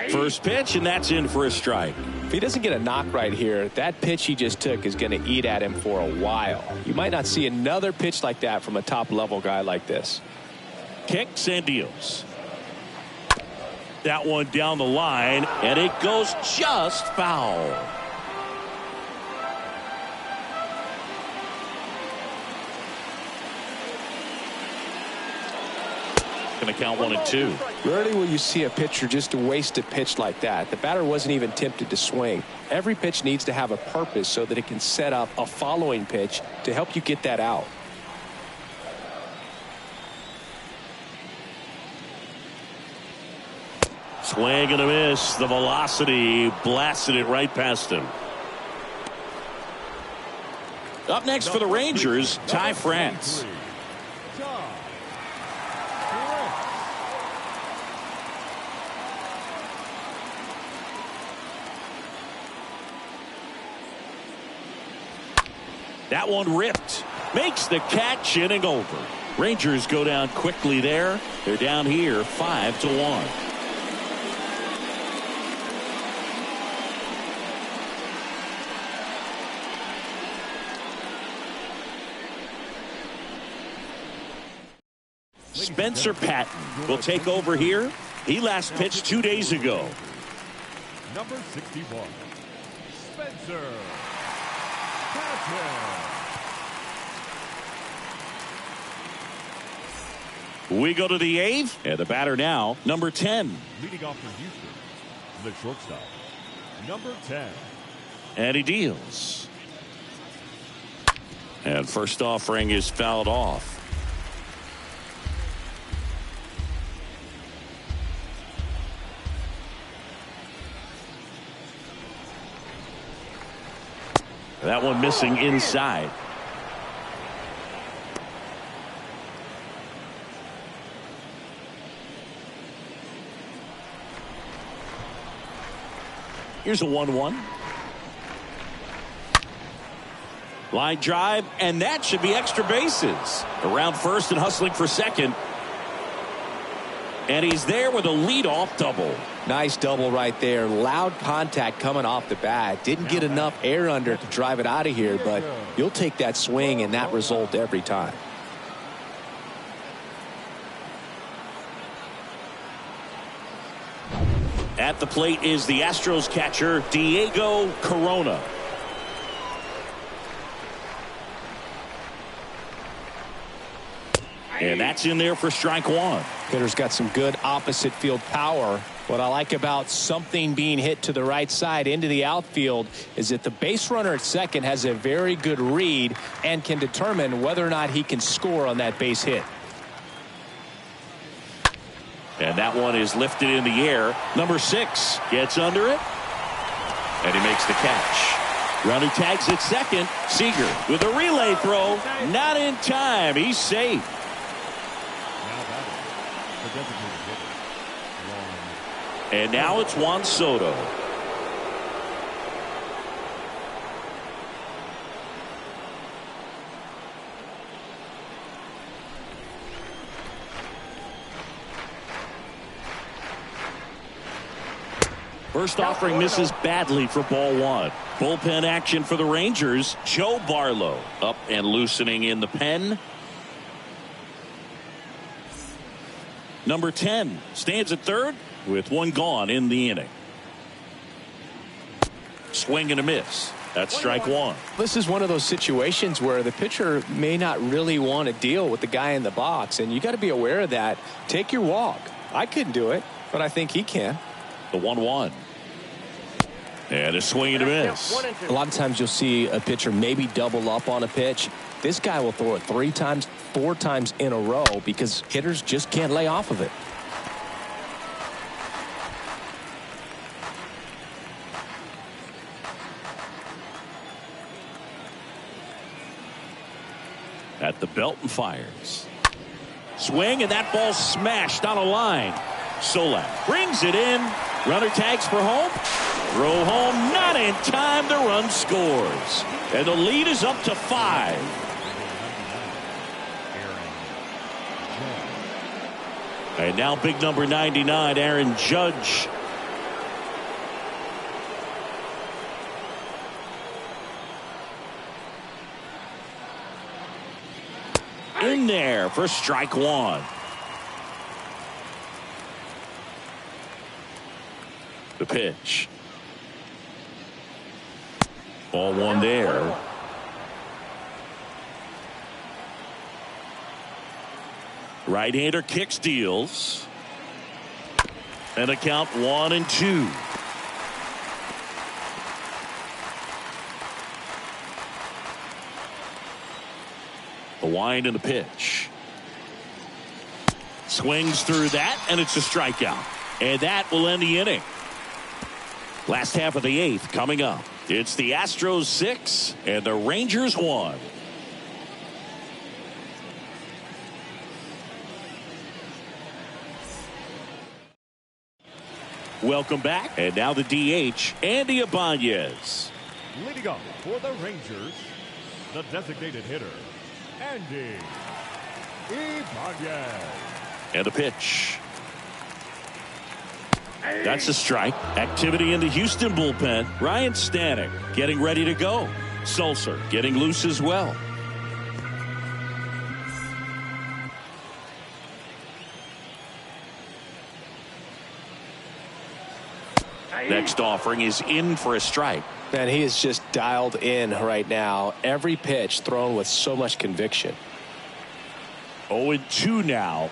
First pitch, and that's in for a strike. If he doesn't get a knock right here, that pitch he just took is going to eat at him for a while. You might not see another pitch like that from a top-level guy like this. Kicks and deals. That one down the line, and it goes just foul. Going to count 1-2. Rarely will you see a pitcher just waste a pitch like that. The batter wasn't even tempted to swing. Every pitch needs to have a purpose so that it can set up a following pitch to help you get that out. Swing and a miss. The velocity blasted it right past him. Up next for the Rangers, Ty France. That one ripped. Makes the catch, inning over. Rangers go down quickly there. They're down here 5-1. Spencer Patton will take over here. He last pitched 2 days ago. Number 61, Spencer Patton. We go to the 8th, and the batter now, number 10. Leading off for Houston, the shortstop, number 10. And he deals. And first offering is fouled off. That one missing inside. Here's a 1-1. Line drive, and that should be extra bases. Around first and hustling for second. And he's there with a leadoff double. Nice double right there. Loud contact coming off the bat. Didn't get enough air under it to drive it out of here, but you'll take that swing and that result every time. At the plate is the Astros catcher, Diego Corona. And that's in there for strike one. Hitter's got some good opposite field power. What I like about something being hit to the right side into the outfield is that the base runner at second has a very good read and can determine whether or not he can score on that base hit. And that one is lifted in the air. Number 6 gets under it. And he makes the catch. Runner tags at second. Seager with a relay throw. Not in time. He's safe. And now it's Juan Soto. First offering misses badly for ball one. Bullpen action for the Rangers. Joe Barlow up and loosening in the pen. Number 10 stands at third with one gone in the inning. Swing and a miss. That's strike one. This is one of those situations where the pitcher may not really want to deal with the guy in the box, and you got to be aware of that. Take your walk. I couldn't do it, but I think he can. The 1-1. And a swing and a miss. A lot of times you'll see a pitcher maybe double up on a pitch. This guy will throw it 3 times, 4 times in a row because hitters just can't lay off of it. At the belt and fires. Swing, and that ball smashed on a line. Solack brings it in. Runner tags for home. Throw home, not in time. The run scores. And the lead is up to 5. And now big number 99, Aaron Judge. In there for strike one. The pitch. Ball one there. Right-hander kicks, deals. And a count 1-2. The wind and the pitch. Swings through that, and it's a strikeout. And that will end the inning. Last half of the 8th coming up. It's the Astros 6 and the Rangers 1. Welcome back. And now the DH, Andy Ibanez. Leading off for the Rangers, the designated hitter, Andy Ibanez. And the pitch. That's a strike. Activity in the Houston bullpen. Ryan Stanek getting ready to go. Sulser getting loose as well. Next offering is in for a strike. Man, he is just dialed in right now. Every pitch thrown with so much conviction. 0-2 now.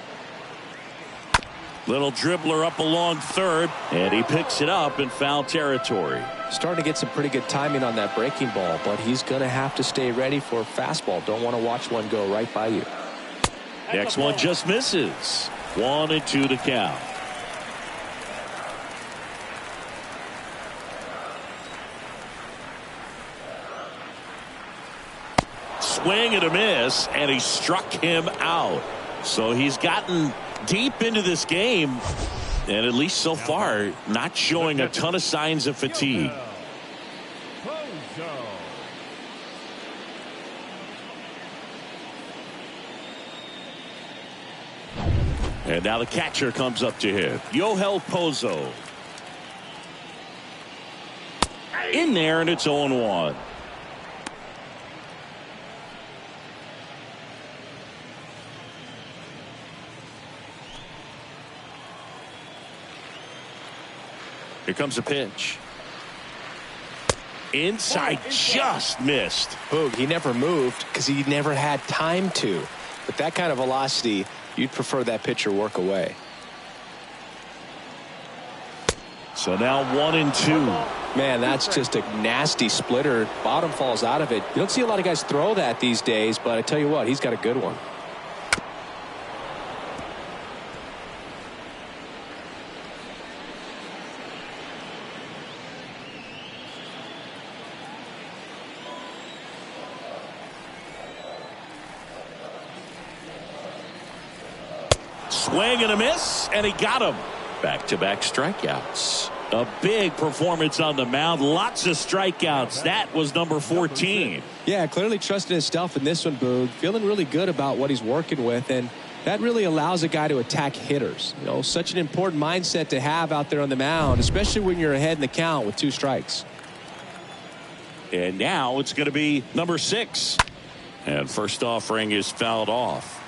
Little dribbler up along third, and he picks it up in foul territory. Starting to get some pretty good timing on that breaking ball, but he's going to have to stay ready for a fastball. Don't want to watch one go right by you. Next one just misses. 1-2 to count. Swing and a miss, and he struck him out. So he's gotten deep into this game, and at least so far not showing a ton of signs of fatigue. And now the catcher comes up to hit. Yoel Pozo. In there, and it's 0-1. Here comes a pitch. Inside, just missed. Boog, he never moved because he never had time to. With that kind of velocity, you'd prefer that pitcher work away. So now 1-2. Man, that's just a nasty splitter. Bottom falls out of it. You don't see a lot of guys throw that these days, but I tell you what, he's got a good one. Swing and a miss, and he got him. Back-to-back strikeouts. A big performance on the mound. Lots of strikeouts. That was number 14. Yeah, clearly trusting his stuff in this one, Boog. Feeling really good about what he's working with, and that really allows a guy to attack hitters. You know, such an important mindset to have out there on the mound, especially when you're ahead in the count with 2 strikes. And now it's going to be number 6. And first offering is fouled off.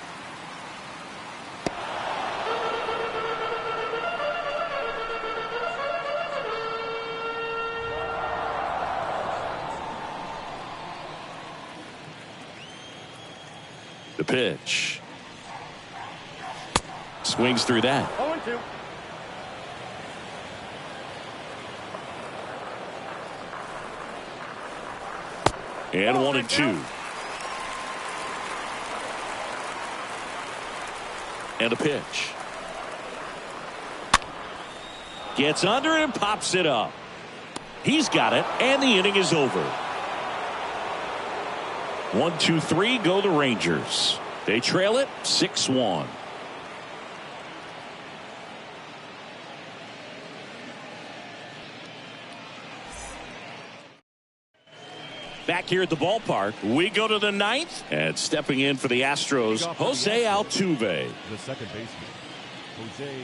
The pitch. Swings through that. 0-2. And 1-2. And a pitch. Gets under it and pops it up. He's got it, and the inning is over. 1, 2, 3 go the Rangers. They trail it 6-1. Back here at the ballpark, we go to the 9th, and stepping in for the Astros, Jose Altuve. The second baseman, Jose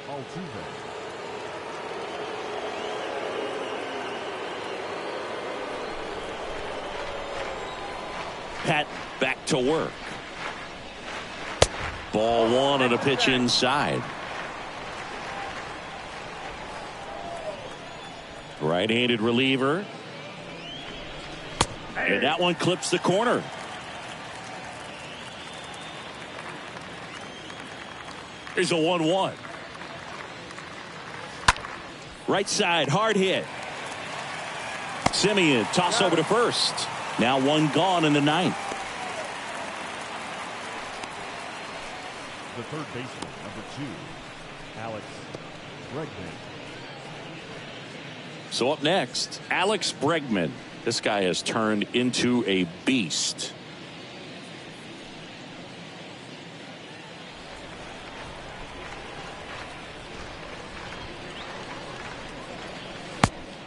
Altuve. Pat back to work. Ball 1 and a pitch inside. Right-handed reliever. And that one clips the corner. Here's a 1-1. Right side, hard hit. Simeon, toss over to first. Now 1 gone in the 9th. The third baseman, number 2, Alex Bregman. So up next, Alex Bregman. This guy has turned into a beast.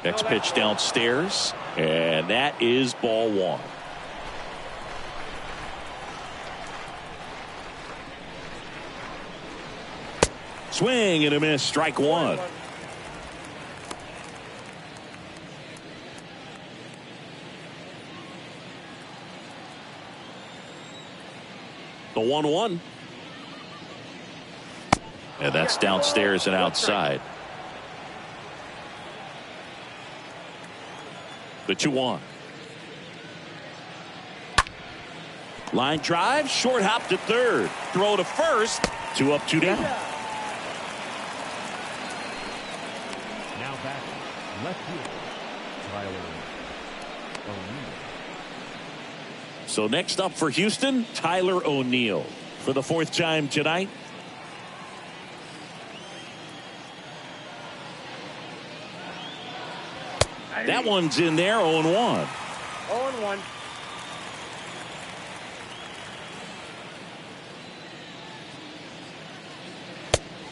Next pitch downstairs, and that is ball 1. Swing and a miss, strike 1. The 1-1. And that's downstairs and outside. The 2-1. Line drive, short hop to third. Throw to first. 2 up, 2 down. Now back, left field, Tyler O'Neill. So next up for Houston, Tyler O'Neill for the 4th time tonight. That one's in there, 0-1. 0-1.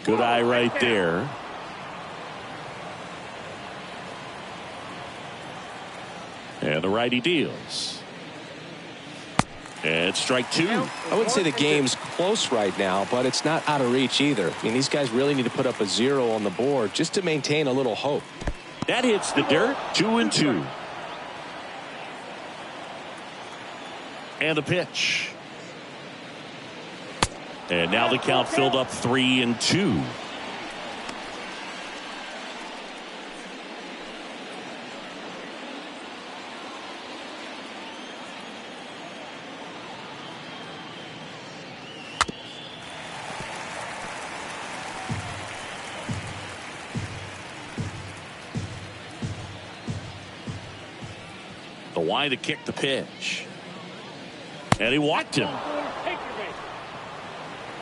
Good eye right there. And the righty deals. And strike two. I wouldn't say the game's close right now, but it's not out of reach either. I mean, these guys really need to put up a 0 on the board just to maintain a little hope. That hits the dirt. 2-2. And a pitch. And now the count filled up 3-2. The wide to kick the pitch. And he walked him.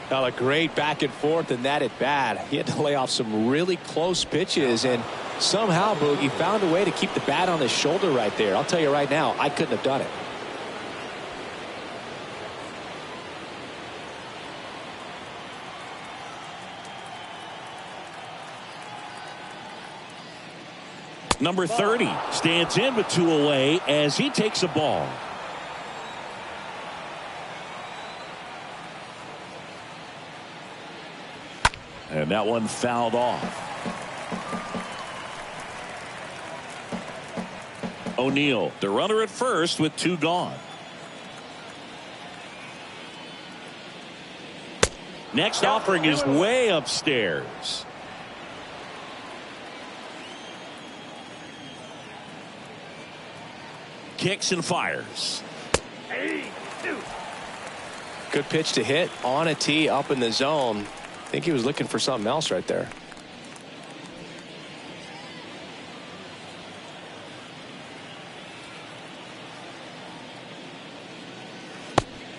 Well, a great back and forth and that at bat. He had to lay off some really close pitches, and somehow Boogie found a way to keep the bat on his shoulder right there. I'll tell you right now, I couldn't have done it. Number 30 stands in with 2 away as he takes a ball. And that one fouled off. O'Neill, the runner at first with 2 gone. Next offering is way upstairs. Kicks and fires. Good pitch to hit on a tee up in the zone. I think he was looking for something else right there.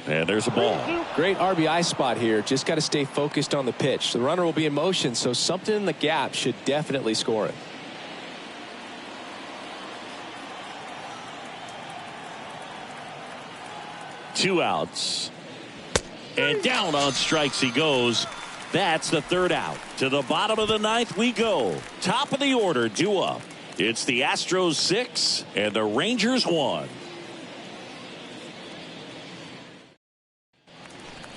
And there's a ball. Great RBI spot here. Just got to stay focused on the pitch. The runner will be in motion, so something in the gap should definitely score it. Two outs. And down on strikes he goes. That's the 3rd out. To the bottom of the 9th we go. Top of the order due up. It's the Astros 6 and the Rangers 1.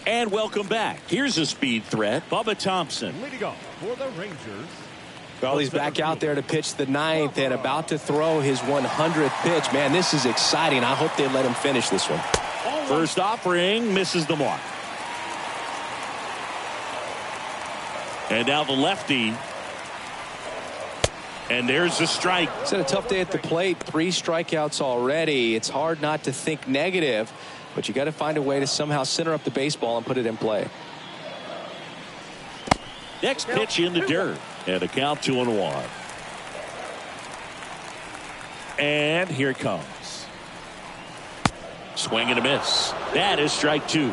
And welcome back. Here's a speed threat. Bubba Thompson. Leading off for the Rangers. Well, he's back out there to pitch the 9th and about to throw his 100th pitch. Man, this is exciting. I hope they let him finish this one. First offering misses the mark. And now the lefty. And there's the strike. It's had a tough day at the plate. 3 strikeouts already. It's hard not to think negative, but you got to find a way to somehow center up the baseball and put it in play. Next pitch in the dirt. And a count 2-1. And here it comes. Swing and a miss. That is strike 2.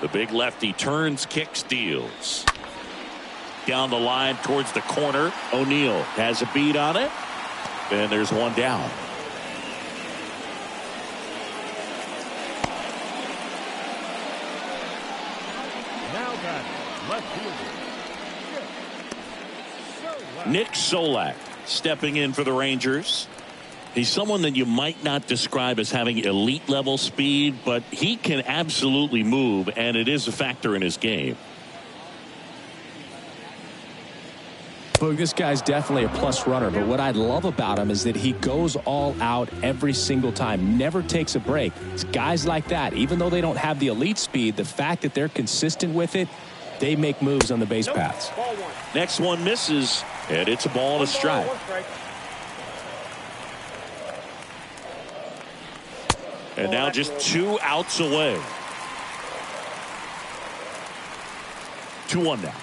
The big lefty turns, kicks, deals. Down the line towards the corner. O'Neill has a beat on it. And there's one down. Now back, left fielder. Nick Solack stepping in for the Rangers. He's someone that you might not describe as having elite level speed, but he can absolutely move, and it is a factor in his game. Boog, this guy's definitely a plus runner, but what I love about him is that he goes all out every single time, never takes a break. It's guys like that, even though they don't have the elite speed, the fact that they're consistent with it, they make moves on the base paths. Next one misses, and it's a ball and a strike. And now just 2 outs away. 2-1 now.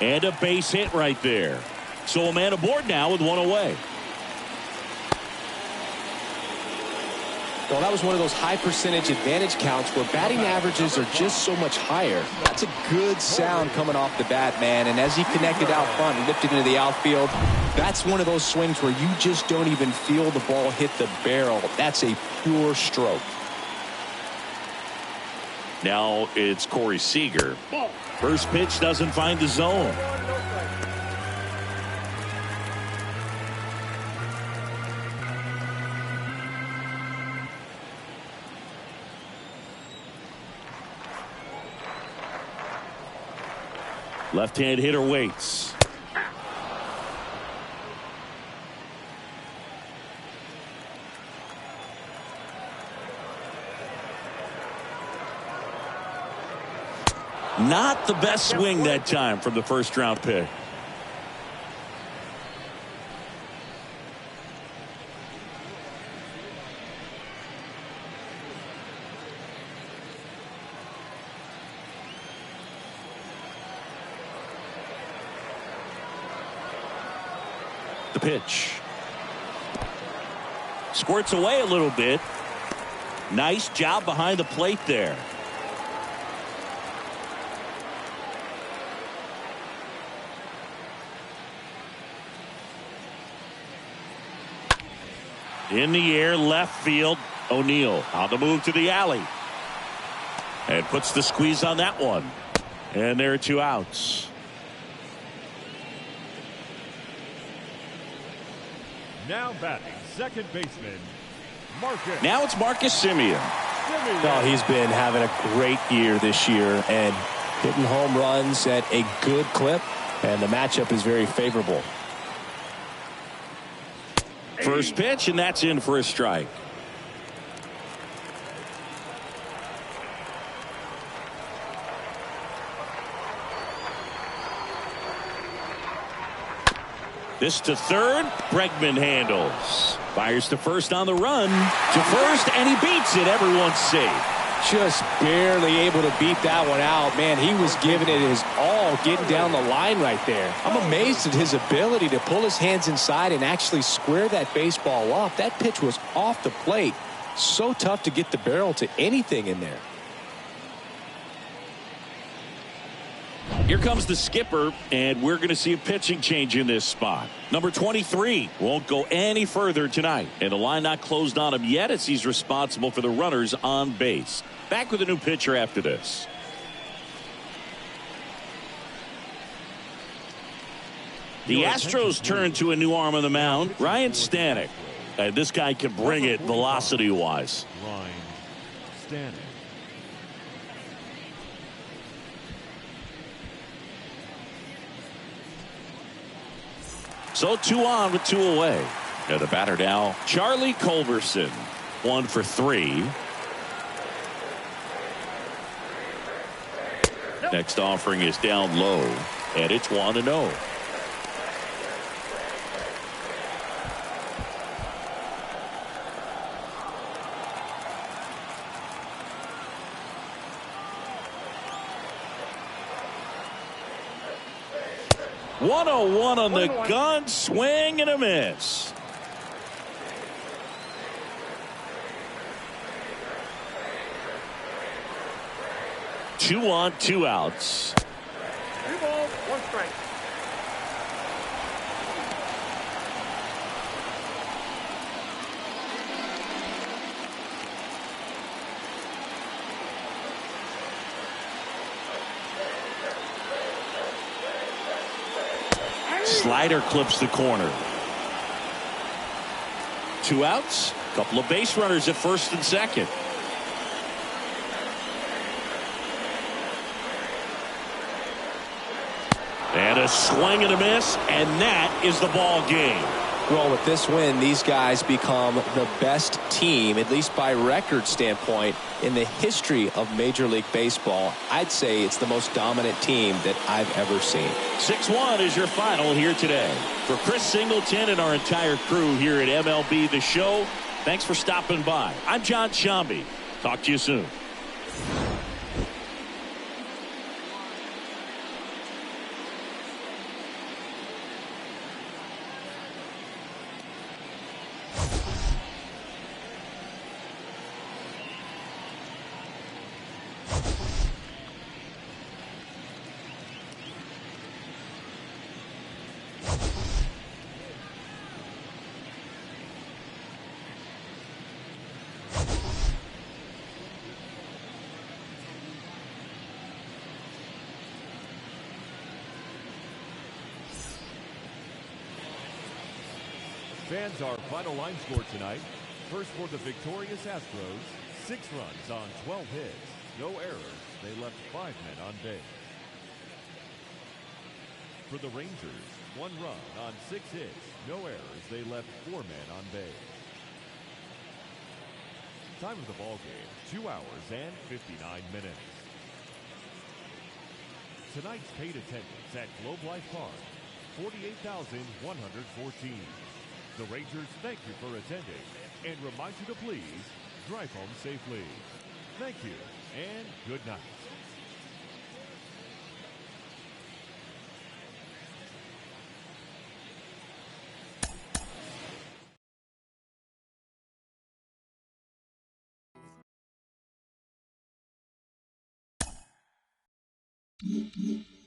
And a base hit right there. So a man aboard now with 1 away. Well, that was one of those high percentage advantage counts where batting averages are just so much higher. That's a good sound coming off the bat, man. And as he connected out front and lifted into the outfield, that's one of those swings where you just don't even feel the ball hit the barrel. That's a pure stroke. Now it's Corey Seager. First pitch doesn't find the zone. Left-hand hitter waits. Not the best swing that time from the first round pick. The pitch. Squirts away a little bit. Nice job behind the plate there. In the air, left field. O'Neill on the move to the alley. And puts the squeeze on that one. And there are 2 outs. Now batting, second baseman, Marcus. Now it's Marcus Simeon. Oh, he's been having a great year this year and hitting home runs at a good clip. And the matchup is very favorable. First pitch, and that's in for a strike. This to third. Bregman handles. Fires to first on the run. To first, and he beats it. Everyone's safe. Just barely able to beat that one out. Man, he was giving it his all, getting down the line right there. I'm amazed at his ability to pull his hands inside and actually square that baseball up. That pitch was off the plate. So tough to get the barrel to anything in there. Here comes the skipper, and we're going to see a pitching change in this spot. Number 23 won't go any further tonight, and the line not closed on him yet as he's responsible for the runners on base. Back with a new pitcher after this. The Astros turn to a new arm on the mound, Ryan Stanek. And this guy can bring it velocity-wise. Ryan Stanek. So 2 on with 2 away. And the batter now, Charlie Culberson. 1 for 3. Next offering is down low, and it's 1-0. One on the gun, swing and a miss. Two on, 2 outs. 2 balls, 1 strike. Slider clips the corner. 2 outs. Couple of base runners at first and second. And a swing and a miss, and that is the ball game. Well, with this win, these guys become the best team, at least by record standpoint, in the history of Major League Baseball. I'd say it's the most dominant team that I've ever seen. 6-1 is your final here today. For Chris Singleton and our entire crew here at MLB The Show, thanks for stopping by. I'm John Shambi. Talk to you soon. Fans, our final line score tonight. First for the victorious Astros, 6 runs on 12 hits, no errors. They left 5 men on base. For the Rangers, 1 run on 6 hits, no errors. They left 4 men on base. Time of the ball game, 2 hours and 59 minutes. Tonight's paid attendance at Globe Life Park, 48,114. The Rangers thank you for attending and remind you to please drive home safely. Thank you and good night. Mm-hmm.